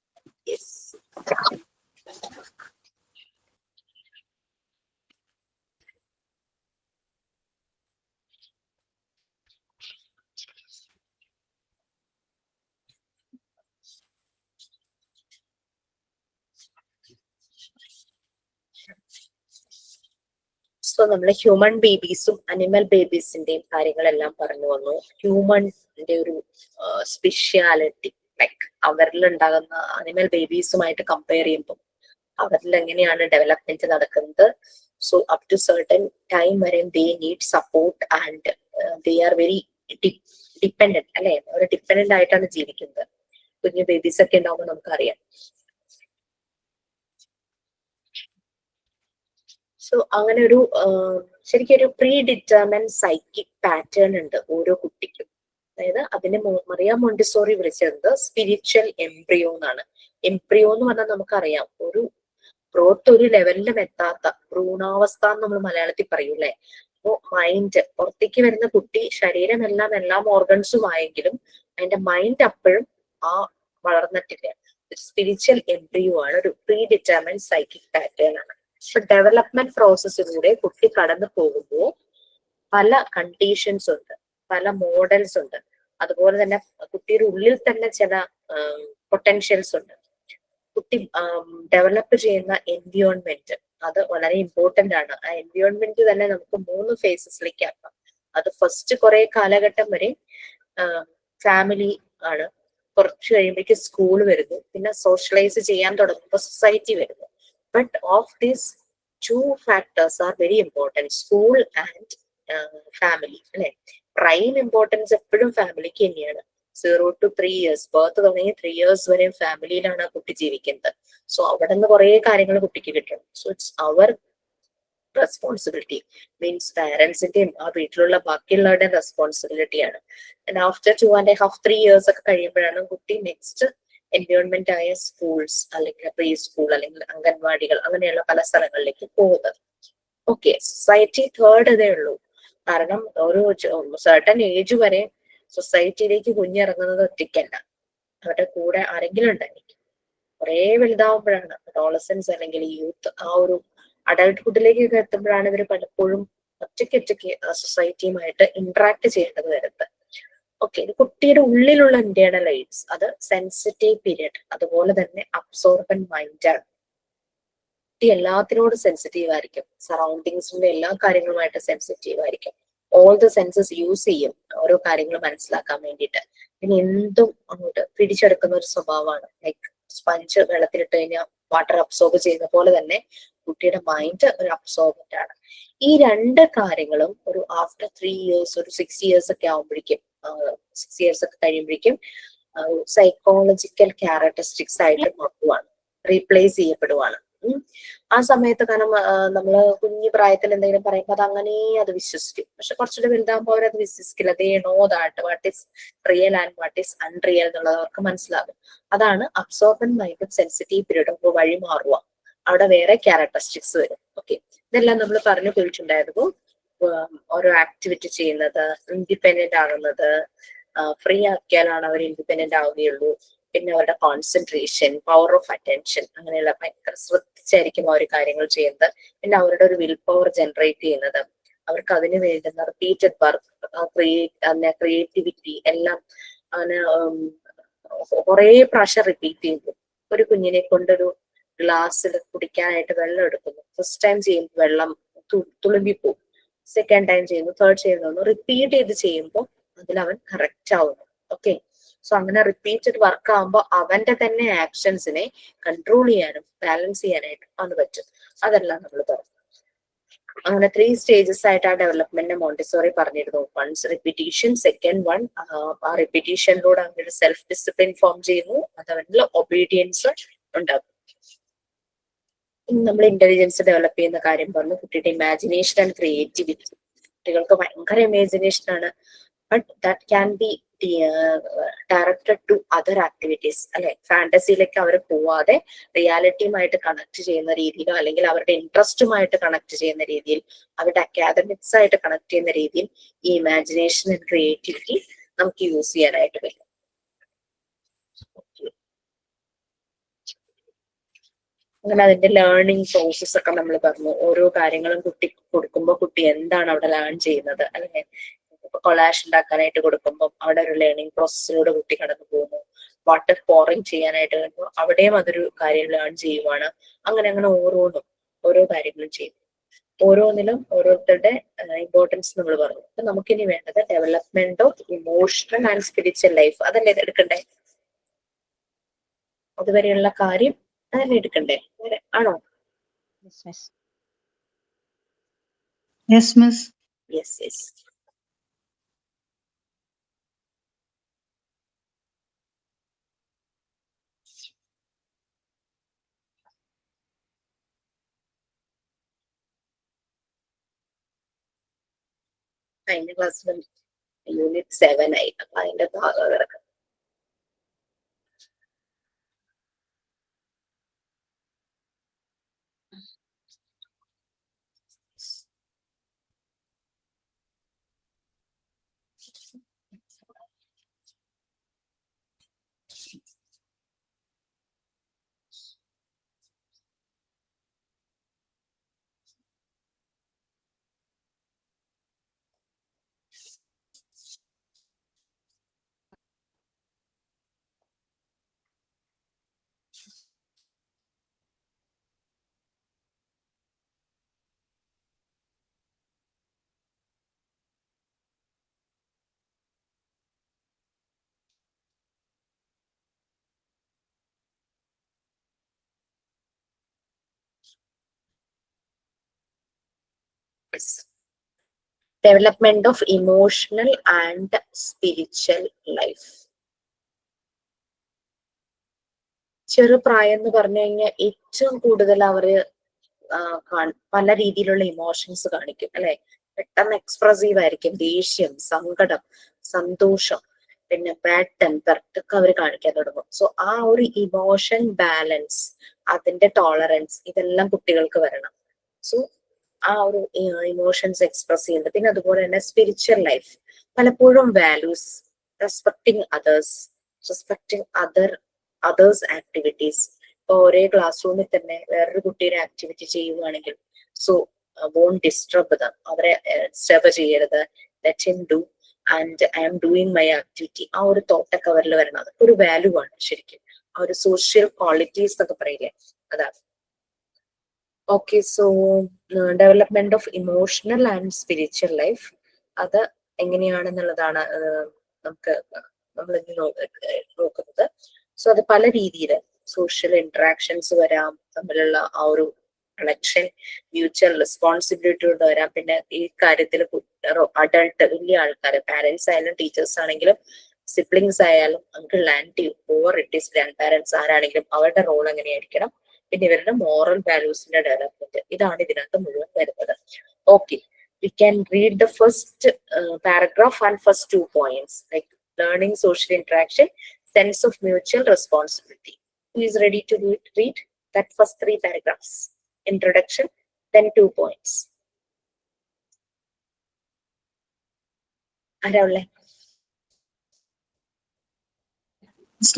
സോ നമ്മൾ ഹ്യൂമൻ ബേബീസും അനിമൽ ബേബീസിന്റെയും കാര്യങ്ങളെല്ലാം പറഞ്ഞു വന്നു. ഹ്യൂമന്റെ ഒരു സ്പെഷ്യാലിറ്റി, ലൈക്ക് അവരിൽ ഉണ്ടാകുന്ന അനിമൽ ബേബീസുമായിട്ട് കമ്പയർ ചെയ്യുമ്പോൾ അവരിൽ എങ്ങനെയാണ് ഡെവലപ്മെന്റ് നടക്കുന്നത്. So up to certain time വരെ they need support and they are very dependent അല്ലെ? അവർ ഡിപ്പെൻഡന്റ് ആയിട്ടാണ് ജീവിക്കുന്നത്. കുഞ്ഞു ബേബീസ് ഒക്കെ ഉണ്ടാവുമ്പോൾ നമുക്കറിയാം. സോ അങ്ങനെ ഒരു ശരിക്കും ഒരു പ്രീ ഡിറ്റർമൻ സൈക്കിക് പാറ്റേൺ ഉണ്ട് ഓരോ കുട്ടിക്കും. അതായത് അതിനെ മറിയ മോണ്ടിസോറി വിളിച്ചിരുന്നത് സ്പിരിച്വൽ എംബ്രിയോ എന്നാണ്. എംബ്രിയോ എന്ന് പറഞ്ഞാൽ നമുക്കറിയാം, ഒരു ഗ്രോത്ത് ഒരു ലെവലിലും എത്താത്ത ഭ്രൂണാവസ്ഥ എന്ന് നമ്മൾ മലയാളത്തിൽ പറയൂല്ലേ. അപ്പോ മൈൻഡ് പുറത്തേക്ക് വരുന്ന കുട്ടി ശരീരമെല്ലാം എല്ലാം ഓർഗൻസും ആയെങ്കിലും അതിന്റെ മൈൻഡ് അപ്പോഴും വളർന്നിട്ടില്ല. സ്പിരിച്വൽ എംബ്രിയോ ആണ്, ഒരു പ്രീ ഡിറ്റർമൻ സൈക്കിക് പാറ്റേൺ ആണ്. ഇപ്പൊ ഡെവലപ്മെന്റ് പ്രോസസ്സിലൂടെ കുട്ടി കടന്നു പോകുമ്പോൾ പല കണ്ടീഷൻസ് ഉണ്ട്, പല മോഡൽസ് ഉണ്ട്. അതുപോലെ തന്നെ കുട്ടിയുടെ ഉള്ളിൽ തന്നെ ചില പൊട്ടൻഷ്യൽസ് ഉണ്ട്. കുട്ടി ഡെവലപ്പ് ചെയ്യുന്ന എൻവിയോൺമെന്റ് അത് വളരെ ഇമ്പോർട്ടന്റ് ആണ്. ആ എൻവിയോൺമെന്റ് തന്നെ നമുക്ക് 3 ഫേസസിലേക്ക് ആക്കാം. അത് ഫസ്റ്റ് കുറെ കാലഘട്ടം വരെ ഫാമിലി ആണ്. കുറച്ച് കഴിയുമ്പോഴേക്ക് സ്കൂൾ വരുന്നു, പിന്നെ സോഷ്യലൈസ് ചെയ്യാൻ തുടങ്ങുമ്പോൾ സൊസൈറ്റി വരുന്നു. But of these 2 factors are very important, school and family. അല്ലെ? പ്രൈം ഇമ്പോർട്ടൻസ് എപ്പോഴും ഫാമിലിക്ക് തന്നെയാണ്. 0 to 3 years, ബർത്ത് തുടങ്ങി 3 years വരെ ഫാമിലിയിലാണ് ആ കുട്ടി ജീവിക്കുന്നത്. സോ അവിടെ നിന്ന് കുറെ കാര്യങ്ങൾ കുട്ടിക്ക് കിട്ടണം. സോ ഇറ്റ്സ് അവർ റെസ്പോൺസിബിലിറ്റി, മീൻസ് പാരന്റ്സിന്റെയും ആ വീട്ടിലുള്ള ബാക്കിയുള്ളവരുടെ റെസ്പോൺസിബിലിറ്റിയാണ്. ആൻഡ് ആഫ്റ്റർ 2.5 3 years ഒക്കെ കഴിയുമ്പോഴാണ് കുട്ടി നെക്സ്റ്റ് എൻവയോൺമെന്റ് ആയ സ്കൂൾസ് അല്ലെങ്കിൽ പ്രീ സ്കൂൾ അല്ലെങ്കിൽ അംഗൻവാടികൾ അങ്ങനെയുള്ള പല സ്ഥലങ്ങളിലേക്ക് പോകുന്നത്. ഓക്കെ, സൊസൈറ്റി തേർഡ് ഇതേ ഉള്ളൂ. കാരണം ഒരു സർട്ടൻ ഏജ് വരെ സൊസൈറ്റിയിലേക്ക് കുഞ്ഞിറങ്ങുന്നത് ഒറ്റയ്ക്കല്ല, അവരുടെ കൂടെ ആരെങ്കിലും ഉണ്ടായിരിക്കും. കുറെ വലുതാവുമ്പോഴാണ് അഡോളസൻസ് അല്ലെങ്കിൽ യൂത്ത്, ആ ഒരു അഡൾട്ട്ഹുഡിലേക്കൊക്കെ എത്തുമ്പോഴാണ് ഇവർ പലപ്പോഴും ഒറ്റയ്ക്ക് സൊസൈറ്റിയുമായിട്ട് ഇന്ററാക്ട് ചെയ്യേണ്ടത് വരുന്നത്. ഓക്കെ, കുട്ടിയുടെ ഉള്ളിലുള്ള ഇന്റേണൽ എയ്ഡ്സ് അത് സെൻസിറ്റീവ് പീരിയഡ്, അതുപോലെ തന്നെ അബ്സോർബൻ മൈൻഡാണ്. കുട്ടി എല്ലാത്തിനോടും സെൻസിറ്റീവ് ആയിരിക്കും, സറൗണ്ടിങ്സിന്റെ എല്ലാ കാര്യങ്ങളുമായിട്ട് സെൻസിറ്റീവ് ആയിരിക്കും. ഓൾ ദ സെൻസസ് യൂസ് ചെയ്യും ഓരോ കാര്യങ്ങൾ മനസ്സിലാക്കാൻ വേണ്ടിയിട്ട്. പിന്നെ എന്തും അങ്ങോട്ട് പിടിച്ചെടുക്കുന്ന ഒരു സ്വഭാവമാണ്. ലൈക്ക് സ്പഞ്ച് വെള്ളത്തിലിട്ട് കഴിഞ്ഞാൽ വാട്ടർ അബ്സോർബ് ചെയ്യുന്ന പോലെ തന്നെ കുട്ടിയുടെ മൈൻഡ് ഒരു അബ്സോർബന്റ് ആണ്. ഈ 2 കാര്യങ്ങളും ഒരു ആഫ്റ്റർ 3 years, ഒരു 6 years ഒക്കെ ആവുമ്പോഴേക്കും 6 years ഒക്കെ കഴിയുമ്പോഴേക്കും സൈക്കോളജിക്കൽ ക്യാരക്ടറിസ്റ്റിക്സ് ആയിട്ട് മാറുവാണ്, റീപ്ലേസ് ചെയ്യപ്പെടുവാണ്. ആ സമയത്ത് കാരണം നമ്മള് കുഞ്ഞു പ്രായത്തിൽ എന്തെങ്കിലും പറയുമ്പോൾ അത് അങ്ങനെ അത് വിശ്വസിക്കും. പക്ഷെ കുറച്ചുകൂടെ വലുതാകുമ്പോൾ അവരത് വിശ്വസിക്കില്ല. They know that what is real and what is unreal എന്നുള്ളത് അവർക്ക് മനസ്സിലാകും. അതാണ് അബ്സോർബൻ മൈൻഡും സെൻസിറ്റീവ് പീരീഡും വഴി മാറുക. അവിടെ വേറെ ക്യാരക്ടറിസ്റ്റിക്സ് വരും. ഓക്കെ, ഇതെല്ലാം നമ്മൾ പറഞ്ഞു പോയിട്ടുണ്ടായിരുന്നു. ഓരോ ആക്ടിവിറ്റി ചെയ്യുന്നത്, ഇൻഡിപെൻഡന്റ് ആകുന്നത്, ഫ്രീ ആക്കിയാലാണ് അവർ ഇൻഡിപെൻഡന്റ് ആവുകയുള്ളൂ. പിന്നെ അവരുടെ കോൺസെൻട്രേഷൻ, പവർ ഓഫ് അറ്റൻഷൻ, അങ്ങനെയുള്ള ഭയങ്കര ശ്രദ്ധിച്ചായിരിക്കും അവർ കാര്യങ്ങൾ ചെയ്യുന്നത്. പിന്നെ അവരുടെ ഒരു വിൽ പവർ ജനറേറ്റ് ചെയ്യുന്നത്, അവർക്ക് അതിന് വേണ്ടുന്ന റിപ്പീറ്റഡ് വർക്ക്, ക്രിയേറ്റിവിറ്റി എല്ലാം അങ്ങനെ കുറെ പ്രാവശ്യം റിപ്പീറ്റ് ചെയ്യുന്നു. ഒരു കുഞ്ഞിനെ കൊണ്ടൊരു ഗ്ലാസ്സിൽ കുടിക്കാനായിട്ട് വെള്ളം എടുക്കുന്നു. ഫസ്റ്റ് ടൈം ചെയ്യുമ്പോൾ വെള്ളം തുളുമ്പിപ്പോവും. സെക്കൻഡ് ടൈം ചെയ്യുന്നു, തേർഡ് ചെയ്യുന്നു, റിപ്പീറ്റ് ചെയ്ത് ചെയ്യുമ്പോൾ അതിൽ അവൻ കറക്റ്റ് ആവുന്നു. ഓക്കെ, സോ അങ്ങനെ റിപ്പീറ്റഡ് വർക്ക് ആകുമ്പോൾ അവന്റെ തന്നെ ആക്ഷൻസിനെ കൺട്രോൾ ചെയ്യാനും ബാലൻസ് ചെയ്യാനായിട്ട് അത് പറ്റും. അതെല്ലാം നമ്മൾ പറഞ്ഞു. അങ്ങനെ 3 സ്റ്റേജസ് ആയിട്ട് ആ ഡെവലപ്മെന്റ് മോണ്ടിസോറി പറഞ്ഞിരുന്നു. വൺസ് റിപ്പീറ്റീഷൻ, സെക്കൻഡ് വൺ ആ റിപ്പീറ്റീഷനിലൂടെ അവരുടെ സെൽഫ് ഡിസിപ്ലിൻ ഫോം ചെയ്യുന്നു, അത് അവരിൽ ഒബീഡിയൻസ് ഉണ്ടാകും. നമ്മൾ ഇന്റലിജൻസ് ഡെവലപ്പ് ചെയ്യുന്ന കാര്യം പറഞ്ഞു. കുട്ടിയുടെ ഇമാജിനേഷൻ ആൻഡ് ക്രിയേറ്റിവിറ്റി, കുട്ടികൾക്ക് ഭയങ്കര ഇമാജിനേഷൻ ആണ്. But that can be directed to other activities, അല്ലെ? ഫാന്റസിയിലേക്ക് അവർ പോവാതെ റിയാലിറ്റിയുമായിട്ട് കണക്ട് ചെയ്യുന്ന രീതിയിലോ അല്ലെങ്കിൽ അവരുടെ ഇൻട്രസ്റ്റുമായിട്ട് കണക്ട് ചെയ്യുന്ന രീതിയിൽ, അവരുടെ അക്കാദമിക്സ് ആയിട്ട് കണക്ട് ചെയ്യുന്ന രീതിയിൽ ഈ ഇമാജിനേഷൻ ആൻഡ് ക്രിയേറ്റിവിറ്റി നമുക്ക് യൂസ് ചെയ്യാനായിട്ട് പറ്റും. അങ്ങനെ അതിന്റെ ലേണിംഗ് പ്രോസസ് ഒക്കെ നമ്മൾ പറഞ്ഞു. ഓരോ കാര്യങ്ങളും കുട്ടി കൊടുക്കുമ്പോൾ കുട്ടി എന്താണ് അവിടെ ലേൺ ചെയ്യുന്നത്, അല്ലെങ്കിൽ കൊളാഷ് ഉണ്ടാക്കാനായിട്ട് കൊടുക്കുമ്പോൾ അവിടെ ഒരു ലേണിംഗ് പ്രോസസ്സിലൂടെ കുട്ടി കടന്നു പോകുന്നു. വാട്ടർ പോറിങ് ചെയ്യാനായിട്ട് കഴിയുമ്പോൾ അവിടെയും അതൊരു കാര്യം ലേൺ ചെയ്യുവാണ്. അങ്ങനെ അങ്ങനെ ഓരോന്നും ഓരോ കാര്യങ്ങളും ചെയ്യും. ഓരോന്നിലും ഓരോരുത്തരുടെ ഇമ്പോർട്ടൻസ് നമ്മൾ പറഞ്ഞു. അപ്പൊ നമുക്കിനി വേണ്ടത് development of emotional and spiritual life. അതല്ലേ എടുക്കണ്ടേ? അതുവരെയുള്ള കാര്യം അതല്ലേ എടുക്കണ്ടേ? ആണോ? Yes miss. Yes yes. കഴിഞ്ഞ ക്ലാസ്സിലും യൂണിറ്റ് 7 ആയി. അപ്പൊ അതിന്റെ ഭാഗം കിടക്കാം. Development of emotional and spiritual life. ചെറുപ്രായം എന്ന് പറഞ്ഞു കഴിഞ്ഞാൽ ഏറ്റവും കൂടുതൽ അവര് പല രീതിയിലുള്ള ഇമോഷൻസ് കാണിക്കും, അല്ലെ? പെട്ടെന്ന് എക്സ്പ്രസീവ് ആയിരിക്കും. ദേഷ്യം, സങ്കടം, സന്തോഷം, പിന്നെ ബാഡ് ടെമ്പർ ഒക്കെ അവർ കാണിക്കാൻ തുടങ്ങും. സോ ആ ഒരു ഇമോഷൻ ബാലൻസ്, അതിന്റെ ടോളറൻസ്, ഇതെല്ലാം കുട്ടികൾക്ക് വരണം. സോ ആ ഒരു ഇമോഷൻസ് എക്സ്പ്രസ് ചെയ്യുന്നത്. പിന്നെ അതുപോലെ തന്നെ സ്പിരിച്വൽ ലൈഫ്, പലപ്പോഴും values, respecting others, respecting others activities. ഇപ്പൊ ഒരേ ക്ലാസ് റൂമിൽ തന്നെ വേറൊരു കുട്ടിയുടെ ആക്ടിവിറ്റി ചെയ്യുകയാണെങ്കിൽ, സോ വോണ്ട് ഡിസ്റ്റർബ് ദം, അവരെ ഡിസ്റ്റർബ് ചെയ്യരുത്, let him do and I am doing my activity. ആ ഒരു തോട്ടൊക്കെ അവരിൽ വരണം. അതൊക്കെ ഒരു വാല്യൂ ആണ് ശരിക്കും. ആ ഒരു സോഷ്യൽ ക്വാളിറ്റീസ് എന്നൊക്കെ പറയില്ലേ, അതാണ്. Okay, so development of emotional and spiritual life, അത് എങ്ങനെയാണെന്നുള്ളതാണ് നമ്മൾ നോക്കുന്നത്. സോ അത് പല രീതിയിൽ സോഷ്യൽ ഇന്ററാക്ഷൻസ് വരാം, തമ്മിലുള്ള ആ ഒരു കണക്ഷൻ, മ്യൂച്വൽ റെസ്പോൺസിബിലിറ്റിയോട് വരാം. പിന്നെ ഈ കാര്യത്തിൽ അഡൾട്ട്, വലിയ ആൾക്കാർ, പാരന്റ്സ് ആയാലും ടീച്ചേഴ്സ് ആണെങ്കിലും സിബ്ലിങ്സ് ആയാലും uncle aunty or it is grandparents ആരാണെങ്കിലും അവരുടെ റോൾ എങ്ങനെയായിരിക്കണം, പിന്നെ ഇവരുടെ മോറൽ വാല്യൂസിന്റെ ഡെവലപ്മെന്റ്. ഇതാണ് ഇതിനകത്ത് മുഴുവൻ വരുന്നത്. Okay, we can read the first paragraph and first 2 points, like learning social interaction, sense of mutual responsibility. Who is ready to read that first 3 paragraphs? Introduction, then 2 points. ആരാ ഉള്ളേ?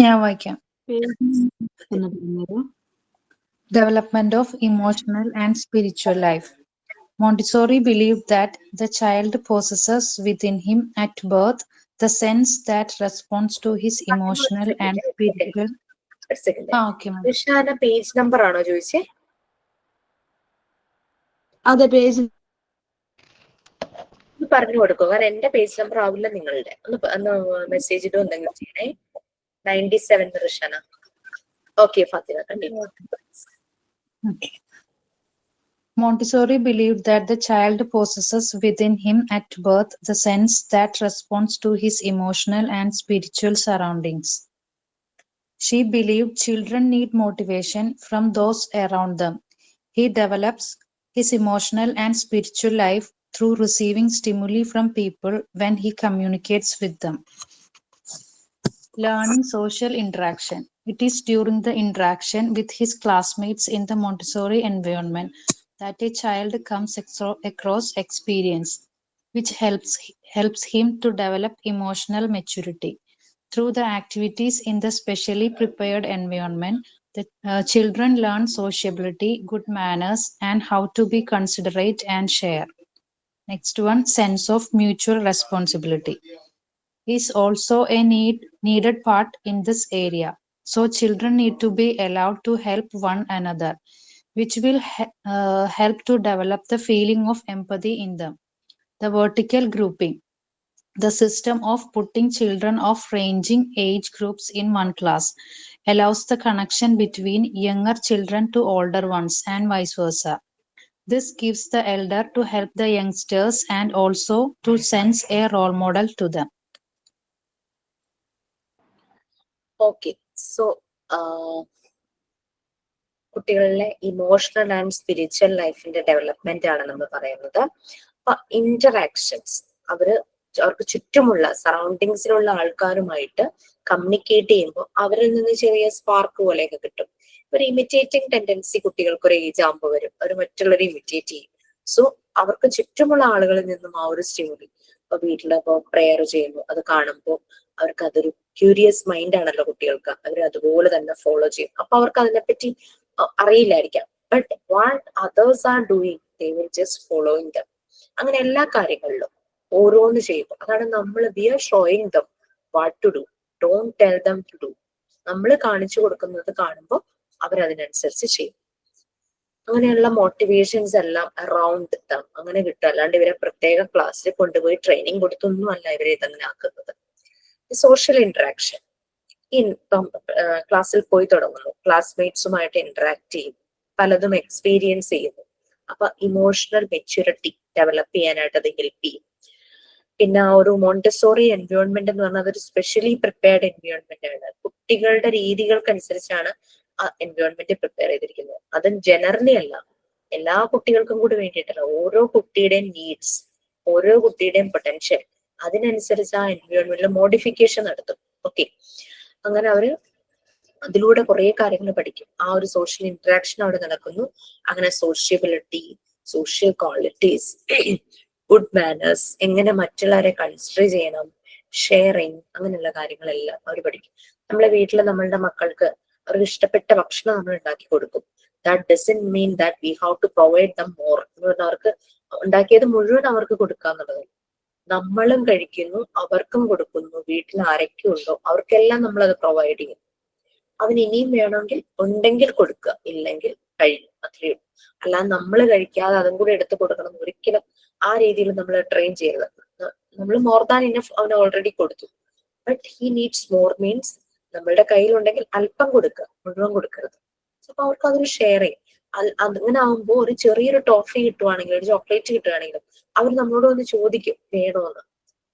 ഞാൻ വായിക്കാം. Development of emotional and spiritual life. Montessori believed that the child possesses within him at birth the sense that responds to his emotional and spiritual. Okay, ma'am. വിഷാന page number ആണോ ചോദിച്ചേ? അതെ, page പറഞ്ഞു കൊടുക്കുക. കാരണം എന്റെ പേജ് നമ്പർ ആവില്ല നിങ്ങളുടെ. ഒന്ന് മെസ്സേജ് ഇട്ടോ എന്തെങ്കിലും ചെയ്യണേ. 97 Rishana. Okay Fathima, continue. Okay. Montessori believed that the child possesses within him at birth the sense that responds to his emotional and spiritual surroundings. She believed children need motivation from those around them. He develops his emotional and spiritual life through receiving stimuli from people when he communicates with them. Learning social interaction. It is during the interaction with his classmates in the Montessori environment that a child comes across experience which helps him to develop emotional maturity. Through the activities in the specially prepared environment, the children learn sociability, good manners, and how to be considerate and share. Next one, sense of mutual responsibility is also a needed part in this area. So children need to be allowed to help one another, which will help to develop the feeling of empathy in them. The vertical grouping. The system of putting children of ranging age groups in one class allows the connection between younger children to older ones and vice versa. This gives the elder to help the youngsters and also to sense a role model to them. Okay, so കുട്ടികളിലെ emotional and spiritual ലൈഫിന്റെ development ആണ് നമ്മൾ പറയുന്നത്. അപ്പൊ interactions, അവർക്ക് ചുറ്റുമുള്ള സറൗണ്ടിങ്സിലുള്ള ആൾക്കാരുമായിട്ട് communicate ചെയ്യുമ്പോൾ അവരിൽ നിന്ന് ചെറിയ സ്പാർക്ക് പോലെയൊക്കെ കിട്ടും. ഒരു ഇമിറ്റേറ്റിംഗ് ടെൻഡൻസി കുട്ടികൾക്ക് ഒരു ഏജ് ആകുമ്പോൾ വരും. അവർ മറ്റുള്ളവരെ ഇമിറ്റേറ്റ് ചെയ്യും. സോ അവർക്ക് ചുറ്റുമുള്ള ആളുകളിൽ നിന്നും ആ ഒരു സ്റ്റിമുലി, ഇപ്പൊ വീട്ടിലിപ്പോ പ്രെയർ ചെയ്യുന്നു, അത് കാണുമ്പോൾ അവർക്ക് അതൊരു ക്യൂരിയസ് മൈൻഡ് ആണല്ലോ കുട്ടികൾക്ക്, അവർ അതുപോലെ തന്നെ ഫോളോ ചെയ്യും. അപ്പൊ അവർക്ക് അതിനെപ്പറ്റി അറിയില്ലായിരിക്കാം. But what others are doing they will just following them. അങ്ങനെ എല്ലാ കാര്യങ്ങളിലും ഓരോന്ന് ചെയ്യുമ്പോൾ അതാണ് നമ്മൾ we are showing them what to do, don't tell them to do. നമ്മൾ കാണിച്ചു കൊടുക്കുന്നത് കാണുമ്പോൾ അവരതിനനുസരിച്ച് ചെയ്യും. അങ്ങനെയുള്ള മോട്ടിവേഷൻസ് എല്ലാം അറൗണ്ട് ദം അങ്ങനെ കിട്ടും. അല്ലാണ്ട് ഇവരെ പ്രത്യേക ക്ലാസ്സിൽ കൊണ്ടുപോയി ട്രെയിനിങ് കൊടുത്തൊന്നും അല്ല ഇവരെ ഇതങ്ങനെ ആക്കുന്നത്. സോഷ്യൽ ഇന്ററാക്ഷൻ, ക്ലാസ്സിൽ പോയി തുടങ്ങുന്നു, ക്ലാസ്മേറ്റ്സുമായിട്ട് ഇന്ററാക്ട് ചെയ്യും, പലതും എക്സ്പീരിയൻസ് ചെയ്യുന്നു. അപ്പൊ ഇമോഷണൽ മെച്യൂരിറ്റി ഡെവലപ്പ് ചെയ്യാനായിട്ട് അത് ഹെൽപ്പ് ചെയ്യും. പിന്നെ ആ ഒരു മോണ്ടസോറി എൻവയോൺമെന്റ് എന്ന് പറഞ്ഞാൽ അതൊരു സ്പെഷ്യലി പ്രിപ്പയർഡ് എൻവയോൺമെന്റ് ആണ്. കുട്ടികളുടെ രീതികൾക്കനുസരിച്ചാണ് ആ എൻവയോൺമെന്റ് പ്രിപ്പയർ ചെയ്തിരിക്കുന്നത്. അത് ജനറലി അല്ല, എല്ലാ കുട്ടികൾക്കും കൂടി വേണ്ടിയിട്ടല്ല. ഓരോ കുട്ടിയുടെയും നീഡ്സ്, ഓരോ കുട്ടിയുടെയും പൊട്ടൻഷ്യൽ, അതിനനുസരിച്ച് ആ എൻവയോൺമെന്റിൽ മോഡിഫിക്കേഷൻ നടത്തും. ഓക്കെ, അങ്ങനെ അവര് അതിലൂടെ കുറെ കാര്യങ്ങൾ പഠിക്കും. ആ ഒരു സോഷ്യൽ ഇന്ററാക്ഷൻ അവിടെ നടക്കുന്നു. അങ്ങനെ sociability, social qualities, good manners, എങ്ങനെ മറ്റുള്ളവരെ കൺസിഡർ ചെയ്യണം, ഷെയറിങ്, അങ്ങനെയുള്ള കാര്യങ്ങളെല്ലാം അവർ പഠിക്കും. നമ്മളെ വീട്ടിൽ നമ്മളുടെ മക്കൾക്ക് അവർക്ക് ഇഷ്ടപ്പെട്ട ഭക്ഷണം നമ്മൾ ഉണ്ടാക്കി കൊടുക്കും. That doesn't mean that we have to provide them more. അവർക്ക് ഉണ്ടാക്കിയത് മുഴുവൻ അവർക്ക് കൊടുക്കാന്നുള്ളത്. നമ്മളും കഴിക്കുന്നു, അവർക്കും കൊടുക്കുന്നു. വീട്ടിൽ ആരൊക്കെ ഉണ്ടോ അവർക്കെല്ലാം നമ്മൾ അത് പ്രൊവൈഡ് ചെയ്യും. അവന് ഇനിയും വേണമെങ്കിൽ ഉണ്ടെങ്കിൽ കൊടുക്കുക, ഇല്ലെങ്കിൽ കഴിയും, അത്രയേ ഉള്ളൂ. അല്ലാതെ നമ്മൾ കഴിക്കാതെ അതും കൂടെ എടുത്തു കൊടുക്കണം ഒരിക്കലും ആ രീതിയിൽ നമ്മൾ ട്രെയിൻ ചെയ്യരുത്. നമ്മൾ മോർ ദാൻ ഇനഫ് അവന് ഓൾറെഡി കൊടുത്തു. But he needs more means നമ്മളുടെ കയ്യിലുണ്ടെങ്കിൽ അല്പം കൊടുക്കുക, മുഴുവൻ കൊടുക്കരുത്. അപ്പൊ അവർക്ക് അതൊരു ഷെയറിങ്. അങ്ങനെ ആകുമ്പോൾ ഒരു ചെറിയൊരു ടോഫി കിട്ടുവാണെങ്കിലും ഒരു ചോക്ലേറ്റ് കിട്ടുകയാണെങ്കിലും അവർ നമ്മളോട് ഒന്ന് ചോദിക്കും വേണോന്ന്.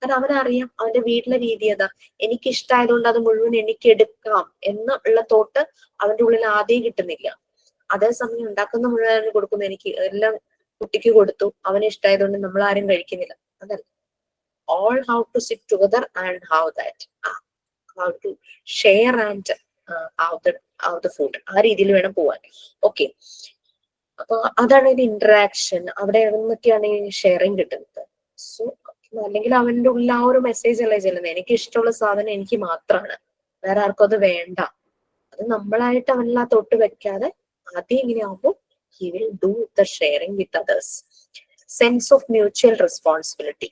കാരണം അവനറിയാം അവന്റെ വീട്ടിലെ രീതി ഏതാ, എനിക്ക് ഇഷ്ടമായതുകൊണ്ട് അത് മുഴുവൻ എനിക്ക് എടുക്കാം എന്നുള്ള തോട്ട് അവന്റെ ഉള്ളിൽ ആദ്യം കിട്ടുന്നില്ല. അതേസമയം ഉണ്ടാക്കുന്ന മുഴുവൻ കൊടുക്കുന്നു, എനിക്ക് എല്ലാം കുട്ടിക്ക് കൊടുത്തു, അവന് ഇഷ്ടമായതുകൊണ്ട് നമ്മൾ ആരും കഴിക്കുന്നില്ല, അതല്ല. All how to sit together and how to share and how the food, ആ രീതിയിൽ വേണം പോവാൻ. ഓക്കെ, അപ്പൊ അതാണ് ഒരു ഇന്ററാക്ഷൻ. അവിടെ നിന്നൊക്കെയാണ് ഈ ഷെയറിങ് കിട്ടുന്നത്. സോ അല്ലെങ്കിൽ അവന്റെ ഉള്ളിൽ ആ ഒരു മെസ്സേജ് അല്ലേ ചെല്ലുന്നത്, എനിക്ക് ഇഷ്ടമുള്ള സാധനം എനിക്ക് മാത്രമാണ്, വേറെ ആർക്കും അത് വേണ്ട. അത് നമ്മളായിട്ട് അവനിൽ ആ തൊട്ട് വെക്കാതെ ആദ്യം ഇങ്ങനെയാകുമ്പോൾ he will do the sharing with others. Sense of mutual responsibility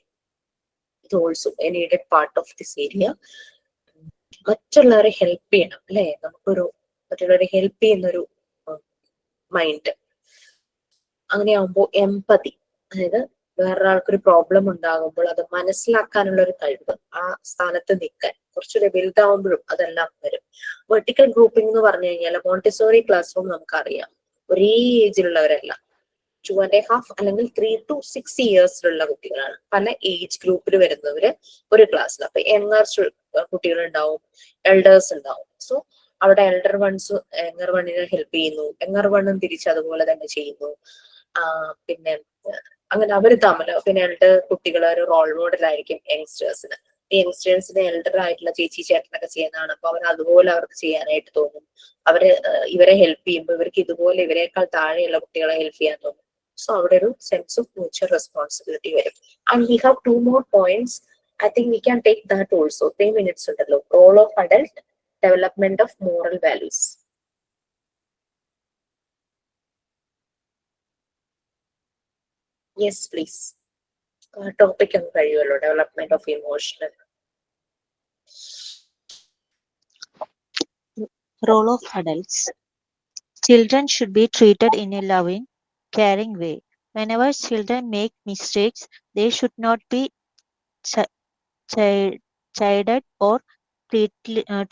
is also a needed part of this area. മറ്റുള്ളവരെ ഹെൽപ്പ് ചെയ്യണം അല്ലെ, നമുക്കൊരു മറ്റുള്ളവരെ ഹെൽപ്പ് ചെയ്യുന്നൊരു മൈൻഡ്. അങ്ങനെയാകുമ്പോൾ എമ്പതി, അതായത് വേറൊരാൾക്കൊരു പ്രോബ്ലം ഉണ്ടാകുമ്പോൾ അത് മനസ്സിലാക്കാനുള്ള ഒരു കഴിവ്, ആ സ്ഥാനത്ത് നിൽക്കാൻ കുറച്ചുകൂടി വലുതാവുമ്പോഴും അതെല്ലാം വരും. വെർട്ടിക്കൽ ഗ്രൂപ്പിംഗ് എന്ന് പറഞ്ഞു കഴിഞ്ഞാൽ മോണ്ടിസോറി ക്ലാസ് റൂം നമുക്കറിയാം, ഒരേ ഏജിലുള്ളവരല്ല, 2.5 അല്ലെങ്കിൽ 3 to 6 ഇയേഴ്സിലുള്ള കുട്ടികളാണ്. പല ഏജ് ഗ്രൂപ്പിൽ വരുന്നവര് ഒരു ക്ലാസ്സിൽ. അപ്പൊ യങ്ങർ കുട്ടികൾ ഉണ്ടാവും, എൽഡേഴ്സ് ഉണ്ടാവും. സോ അവിടെ എൽഡർ വൺസ് യങ്ങർ വണ്ണിനെ ഹെൽപ്പ് ചെയ്യുന്നു, യങ്ങർ വണ്ണും തിരിച്ച് അതുപോലെ തന്നെ ചെയ്യുന്നു. പിന്നെ അങ്ങനെ അവർ തമ്മിൽ, പിന്നെ എൽഡർ കുട്ടികൾ ഒരു റോൾ മോഡലായിരിക്കും യങ്സ്റ്റേഴ്സിന്. യങ്സ്റ്റേഴ്സിന് എൽഡർ ആയിട്ടുള്ള ചേച്ചി ചേട്ടനൊക്കെ ചെയ്യുന്നതാണ്, അപ്പൊ അവർ അതുപോലെ അവർക്ക് ചെയ്യാനായിട്ട് തോന്നും. ഇവരെ ഹെൽപ്പ് ചെയ്യുമ്പോൾ ഇവർക്ക് ഇതുപോലെ ഇവരെക്കാൾ താഴെയുള്ള കുട്ടികളെ ഹെൽപ്പ് ചെയ്യാൻ തോന്നും. സോ അവിടെ ഒരു സെൻസ് ഓഫ് മ്യൂച്വൽ റെസ്പോൺസിബിലിറ്റി വരും. And we have 2 more points. I think we can take that also. 3 minutes ഉണ്ടല്ലോ. Role of adult, development of moral values. Yes please. Topic ഒന്ന് കഴിയുമല്ലോ, development of emotional. Role of adults. Children should be treated in a loving, caring way. Whenever children make mistakes, they should not be chided or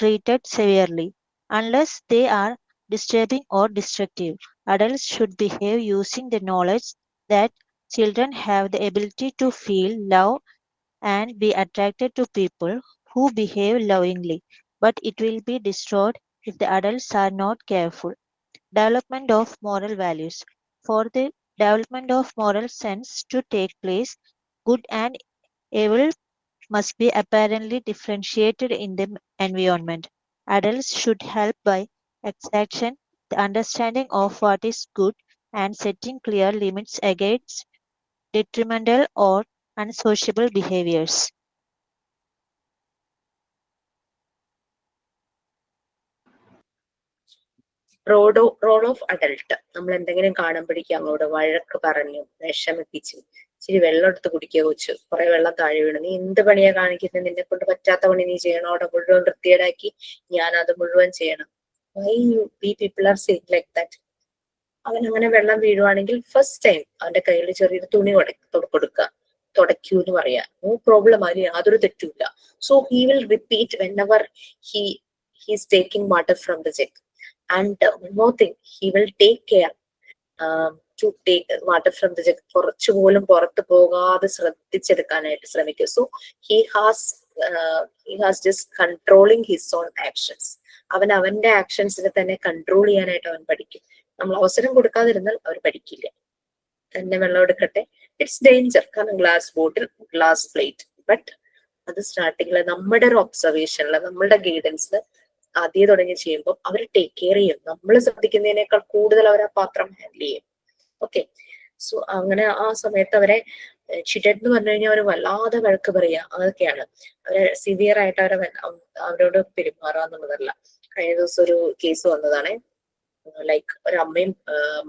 treated severely unless they are disturbing or destructive. Adults should behave using the knowledge that children have the ability to feel love and be attracted to people who behave lovingly, but it will be destroyed if the adults are not careful. Development of moral values. For the development of moral sense to take place, good and evil must be apparently differentiated in the environment. Adults should help by extraction the understanding of what is good and setting clear limits against detrimental or unsociable behaviors. Role of adult. നമ്മൾ എന്തെങ്കിലും കാണുമ്പോഴേക്കും അങ്ങോട്ട് വഴക്ക് പറഞ്ഞു വിഷമിപ്പിച്ചു, ഇച്ചിരി വെള്ളം എടുത്ത് കുടിക്കുക, കൊച്ചു കുറെ വെള്ളം താഴെ വീണു, നീ എന്ത് പണിയാ കാണിക്കുന്നത്, നിന്നെ കൊണ്ട് പറ്റാത്ത പണി നീ ചെയ്യണം, അവിടെ മുഴുവൻ വൃത്തിയേടാക്കി ഞാൻ അത് മുഴുവൻ ചെയ്യണം. Why we people are saying like that? അവൻ അങ്ങനെ വെള്ളം വീഴുവാണെങ്കിൽ ഫസ്റ്റ് ടൈം അവന്റെ കയ്യിൽ ചെറിയൊരു തുണി കൊടുക്കുക, തുടയ്ക്കൂ എന്ന് പറയാ, നോ പ്രോബ്ലം, അതിന് യാതൊരു തെറ്റുമില്ല. So he will repeat whenever he's taking water from the jug. And one more thing, he will take care to take water from the jug. കുറച്ചു പോലും പുറത്ത് പോകാതെ ശ്രദ്ധിച്ചെടുക്കാനായിട്ട് ശ്രമിക്കും. So he has just controlling his own actions. അവന്റെ ആക്ഷൻസിനെ തന്നെ control ചെയ്യാനായിട്ട് അവൻ പഠിക്കും. നമ്മൾ അവസരം കൊടുക്കാതിരുന്നാൽ അവർ പഠിക്കില്ല. തന്നെ വെള്ളം എടുക്കട്ടെ, ഇറ്റ്സ് ഡേഞ്ചർ, കാരണം glass bottle, glass plate. But അത് സ്റ്റാർട്ടിങ്ങില് നമ്മുടെ ഒരു ഒബ്സർവേഷനില്, നമ്മളുടെ ഗൈഡൻസില് ആദ്യം തുടങ്ങി ചെയ്യുമ്പോൾ അവർ ടേക്ക് കെയർ ചെയ്യും. നമ്മൾ ശ്രദ്ധിക്കുന്നതിനേക്കാൾ കൂടുതൽ അവർ ആ പാത്രം ഹാൻഡിൽ ചെയ്യും. ഓക്കെ, സോ അങ്ങനെ ആ സമയത്ത് അവരെ ചിറ്റഡ് എന്ന് പറഞ്ഞു കഴിഞ്ഞാൽ അവർ വല്ലാതെ വഴക്ക് പറയുക, അതൊക്കെയാണ്. അവരെ സിവിയർ ആയിട്ട് അവരോട് പെരുമാറുക എന്നുള്ളതല്ല. കഴിഞ്ഞ ദിവസം ഒരു കേസ് വന്നതാണ്, ലൈക്ക് ഒരു അമ്മയും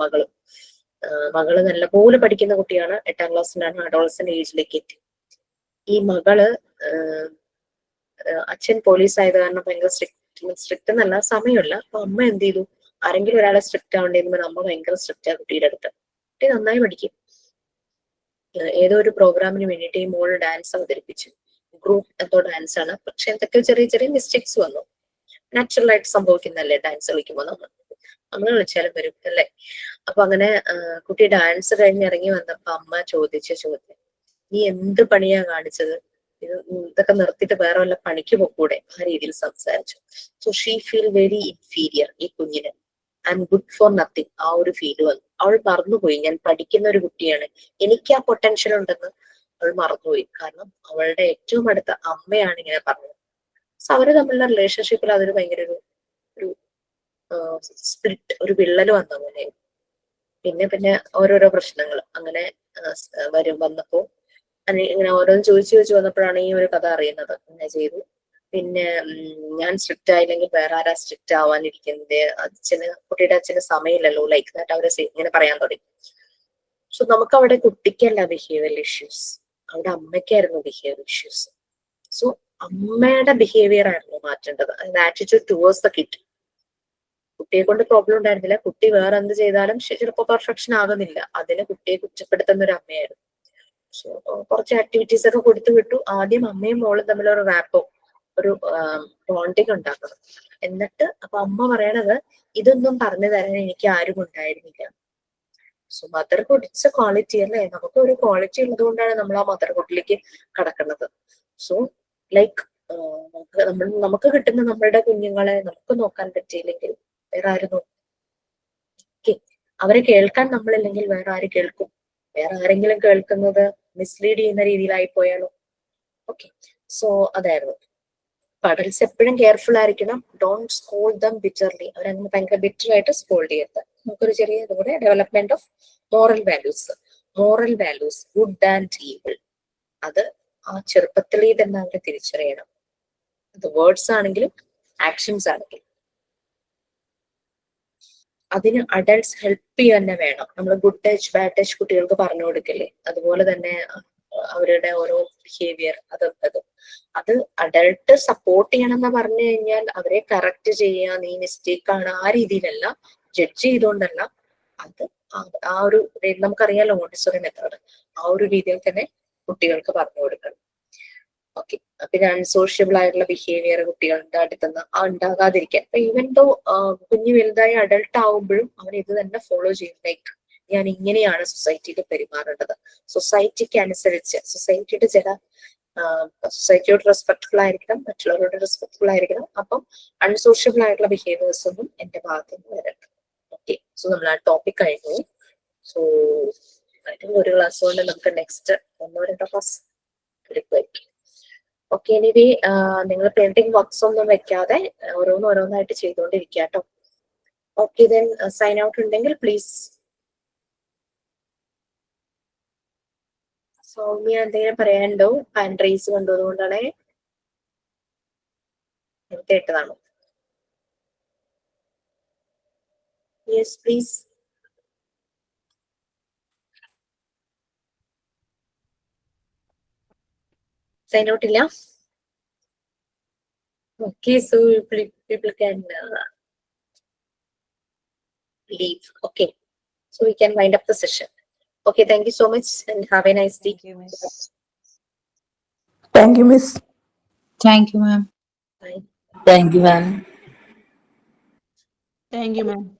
മകള് നല്ലപോലെ പഠിക്കുന്ന കുട്ടിയാണ്, 8ാം ക്ലാസ്സിലാണ്, അഡോളസന്റ് ഏജിലേക്ക് എത്തി. ഈ മകള് അച്ഛൻ പോലീസ് ആയത് കാരണം ഭയങ്കര സ്ട്രിക്റ്റ് എന്നല്ല, സമയമില്ല. അപ്പൊ അമ്മ എന്ത് ചെയ്തു, ആരെങ്കിലും ഒരാളെ സ്ട്രിക്റ്റ് ആവേണ്ടിയിരുമ്പോൾ അമ്മ ഭയങ്കര സ്ട്രിക്റ്റ് ആ കുട്ടിയുടെ അടുത്ത്. കുട്ടി നന്നായി പഠിക്കും. ഏതോ ഒരു പ്രോഗ്രാമിന് വേണ്ടിയിട്ട് ഈ മോള് ഡാൻസ് അവതരിപ്പിച്ചു, ഗ്രൂപ്പ് എന്തോ ഡാൻസ് ആണ്. പക്ഷെ എന്തൊക്കെ ചെറിയ ചെറിയ മിസ്റ്റേക്സ് വന്നു. നാച്ചുറൽ ആയിട്ട് സംഭവിക്കുന്നല്ലേ ഡാൻസ് കളിക്കുമ്പോൾ, നമ്മൾ കളിച്ചാലും വരും അല്ലേ. അപ്പൊ അങ്ങനെ കുട്ടി ഡാൻസ് കഴിഞ്ഞ് ഇറങ്ങി വന്നപ്പോ അമ്മ ചോദിച്ച ചോദ്യം, നീ എന്ത് പണിയാ കാണിച്ചത്, ഇതൊക്കെ നിർത്തിയിട്ട് വേറെ വല്ല പണിക്ക് പോകൂടെ, ആ രീതിയിൽ സംസാരിച്ചു. So she feel very inferior, ഈ കുഞ്ഞിന്. I M good for nothing, ആ ഒരു ഫീല് വന്നു. അവൾ മറന്നുപോയി ഞാൻ പഠിക്കുന്ന ഒരു കുട്ടിയാണ്, എനിക്ക് ആ പൊട്ടൻഷ്യൽ ഉണ്ടെന്ന് അവൾ മറന്നുപോയി. കാരണം അവളുടെ ഏറ്റവും അടുത്ത അമ്മയാണ് ഇങ്ങനെ പറഞ്ഞത്. സോ അവര് തമ്മിലുള്ള റിലേഷൻഷിപ്പിൽ അതൊരു ഭയങ്കര ഒരു സ്പിരിറ്റ്, ഒരു വിള്ളല് വന്ന പോലെ. പിന്നെ ഓരോരോ പ്രശ്നങ്ങൾ അങ്ങനെ വന്നപ്പോ ഇങ്ങനെ ഓരോന്ന് ചോദിച്ചു വന്നപ്പോഴാണ് ഈ ഒരു കഥ അറിയുന്നത്. അങ്ങനെ ചെയ്തു. പിന്നെ ഞാൻ സ്ട്രിക്റ്റ് ആയില്ലെങ്കിൽ വേറെ ആരാ സ്ട്രിക്റ്റ് ആവാനിരിക്കുന്നത്, കുട്ടിയുടെ അച്ഛന് സമയമില്ലല്ലോ, ലൈക്ക് ദാറ്റ് അവരെ ഇങ്ങനെ പറയാൻ തുടങ്ങി. സോ നമുക്ക് അവിടെ കുട്ടിക്കല്ല ബിഹേവിയറൽ ഇഷ്യൂസ്, അവിടെ അമ്മയ്ക്കായിരുന്നു ബിഹേവിയർ ഇഷ്യൂസ്. സോ അമ്മയുടെ ബിഹേവിയർ ആയിരുന്നു മാറ്റേണ്ടത്, ആറ്റിറ്റ്യൂഡ് ടുവേഴ്സ് ദ കിഡ്. കുട്ടിയെ കൊണ്ട് പ്രോബ്ലം ഉണ്ടായിരുന്നില്ല, കുട്ടി വേറെ എന്ത് ചെയ്താലും ചിലപ്പോൾ പെർഫെക്ഷൻ ആകുന്നില്ല, അതിന് കുട്ടിയെ കുറ്റപ്പെടുത്തുന്ന ഒരു അമ്മയായിരുന്നു. സോ കുറച്ച് ആക്ടിവിറ്റീസ് ഒക്കെ കൊടുത്തു വിട്ടു. ആദ്യം അമ്മയും മോളും തമ്മിലൊരു റാപ്പോ, ഒരു ബോണ്ടിങ് ഉണ്ടാക്കണം. എന്നിട്ട് അപ്പൊ അമ്മ പറയണത് ഇതൊന്നും പറഞ്ഞു തരാൻ എനിക്ക് ആരും ഉണ്ടായിരുന്നില്ല. So motherhood it's A quality അല്ലേ, നമുക്ക് ഒരു ക്വാളിറ്റി ഉള്ളത് കൊണ്ടാണ് നമ്മൾ ആ മദർഹുഡിലേക്ക് കടക്കുന്നത്. സോ ലൈക്ക് നമുക്ക് കിട്ടുന്ന നമ്മളുടെ കുഞ്ഞുങ്ങളെ നമുക്ക് നോക്കാൻ പറ്റിയില്ലെങ്കിൽ വേറെ ആര് നോക്കും? അവരെ കേൾക്കാൻ നമ്മളില്ലെങ്കിൽ വേറെ ആര് കേൾക്കും? വേറെ ആരെങ്കിലും കേൾക്കുന്നത് മിസ്ലീഡ് ചെയ്യുന്ന രീതിയിലായി പോയാലോ? ഓക്കെ, സോ അതായിരുന്നു. അഡൽറ്റ്സ് എപ്പോഴും കെയർഫുൾ ആയിരിക്കണം. Don't scold dum bitterly. അവരങ്ങനെ ഭയങ്കര ബിറ്റർ ആയിട്ട് സ്കോൾഡ് ചെയ്യരുത്. നമുക്കൊരു ചെറിയ ഇതുകൂടെ development of moral values good and evil, അത് ആ ചെറുപ്പത്തിലേ തന്നെ അവരെ തിരിച്ചറിയണം. അത് വേർഡ്സ് ആണെങ്കിലും ആക്ഷൻസ് ആണെങ്കിലും അതിന് അഡൽട്ട്സ് ഹെൽപ്പ് ചെയ്യുക തന്നെ വേണം. നമ്മൾ ഗുഡ് ടച്ച് ബാഡ് ടച്ച് കുട്ടികൾക്ക് പറഞ്ഞു കൊടുക്കില്ലേ, അതുപോലെ തന്നെ അവരുടെ ഓരോ ബിഹേവിയർ അത് അഡൽട്ട് സപ്പോർട്ട് ചെയ്യണം എന്ന് പറഞ്ഞു കഴിഞ്ഞാൽ അവരെ കറക്റ്റ് ചെയ്യുക, നീ മിസ്റ്റേക്ക് ആണ് ആ രീതിയിലല്ല, ജഡ്ജ് ചെയ്തുകൊണ്ടല്ല. അത് ആ ഒരു നമുക്കറിയാലോ മോണ്ടിസോറി മെത്തേഡ്, ആ ഒരു രീതിയിൽ തന്നെ കുട്ടികൾക്ക് പറഞ്ഞു കൊടുക്കണം. ഓക്കെ, പിന്നെ അൺസോഷ്യബിൾ ആയിട്ടുള്ള ബിഹേവിയർ കുട്ടികളുടെ അടുത്തുനിന്ന് ഉണ്ടാകാതിരിക്കാൻ. അപ്പൊ ഈവൻ ദോ കുഞ്ഞു വലുതായി അഡൾട്ട് ആവുമ്പോഴും അവൻ ഇത് തന്നെ ഫോളോ ചെയ്യും. ലൈക്ക് ഞാൻ ഇങ്ങനെയാണ് സൊസൈറ്റിയിൽ പെരുമാറേണ്ടത്, സൊസൈറ്റിക്ക് അനുസരിച്ച് സൊസൈറ്റിയുടെ സൊസൈറ്റിയോട് റെസ്പെക്ട്ഫുൾ ആയിരിക്കണം, മറ്റുള്ളവരോട് റെസ്പെക്ട്ഫുൾ ആയിരിക്കണം. അപ്പം അൺസോഷ്യബിൾ ആയിട്ടുള്ള ബിഹേവിയേഴ്സ് ഒന്നും എന്റെ ഭാഗത്ത് നിന്ന് വരരുത്. ഓക്കെ, സോ നമ്മൾ ആ ടോപ്പിക് കഴിഞ്ഞു. സോ ഒരു ക്ലാസ് കൊണ്ട് നമുക്ക് നെക്സ്റ്റ് 1-2 ക്ലാസ് എടുക്കുമായിരിക്കും. ഓക്കെ, എനിവേ നിങ്ങൾ പെയിന്റിംഗ് വർക്ക്സ് ഒന്നും വെക്കാതെ ഓരോന്നായിട്ട് ചെയ്തുകൊണ്ടിരിക്കുക കേട്ടോ. ഓക്കെ, ദെൻ സൈൻ ഔട്ട് ഉണ്ടെങ്കിൽ പ്ലീസ്. സൗമ്യ എന്തെങ്കിലും പറയാനുണ്ടോ? ഹാൻഡ് റൈസ് കണ്ടതുകൊണ്ടാണേ, നേരത്തെ ഇട്ടതാണോ? Yes please. സൈൻ ഔട്ട് ഇല്ല? Okay, so people can leave. Okay, so we can wind up the session. Okay, thank you so much and have a nice day. Thank you, Miss. Thank you, Miss. Thank you, ma'am. Bye. Thank you, ma'am. Thank you, ma'am.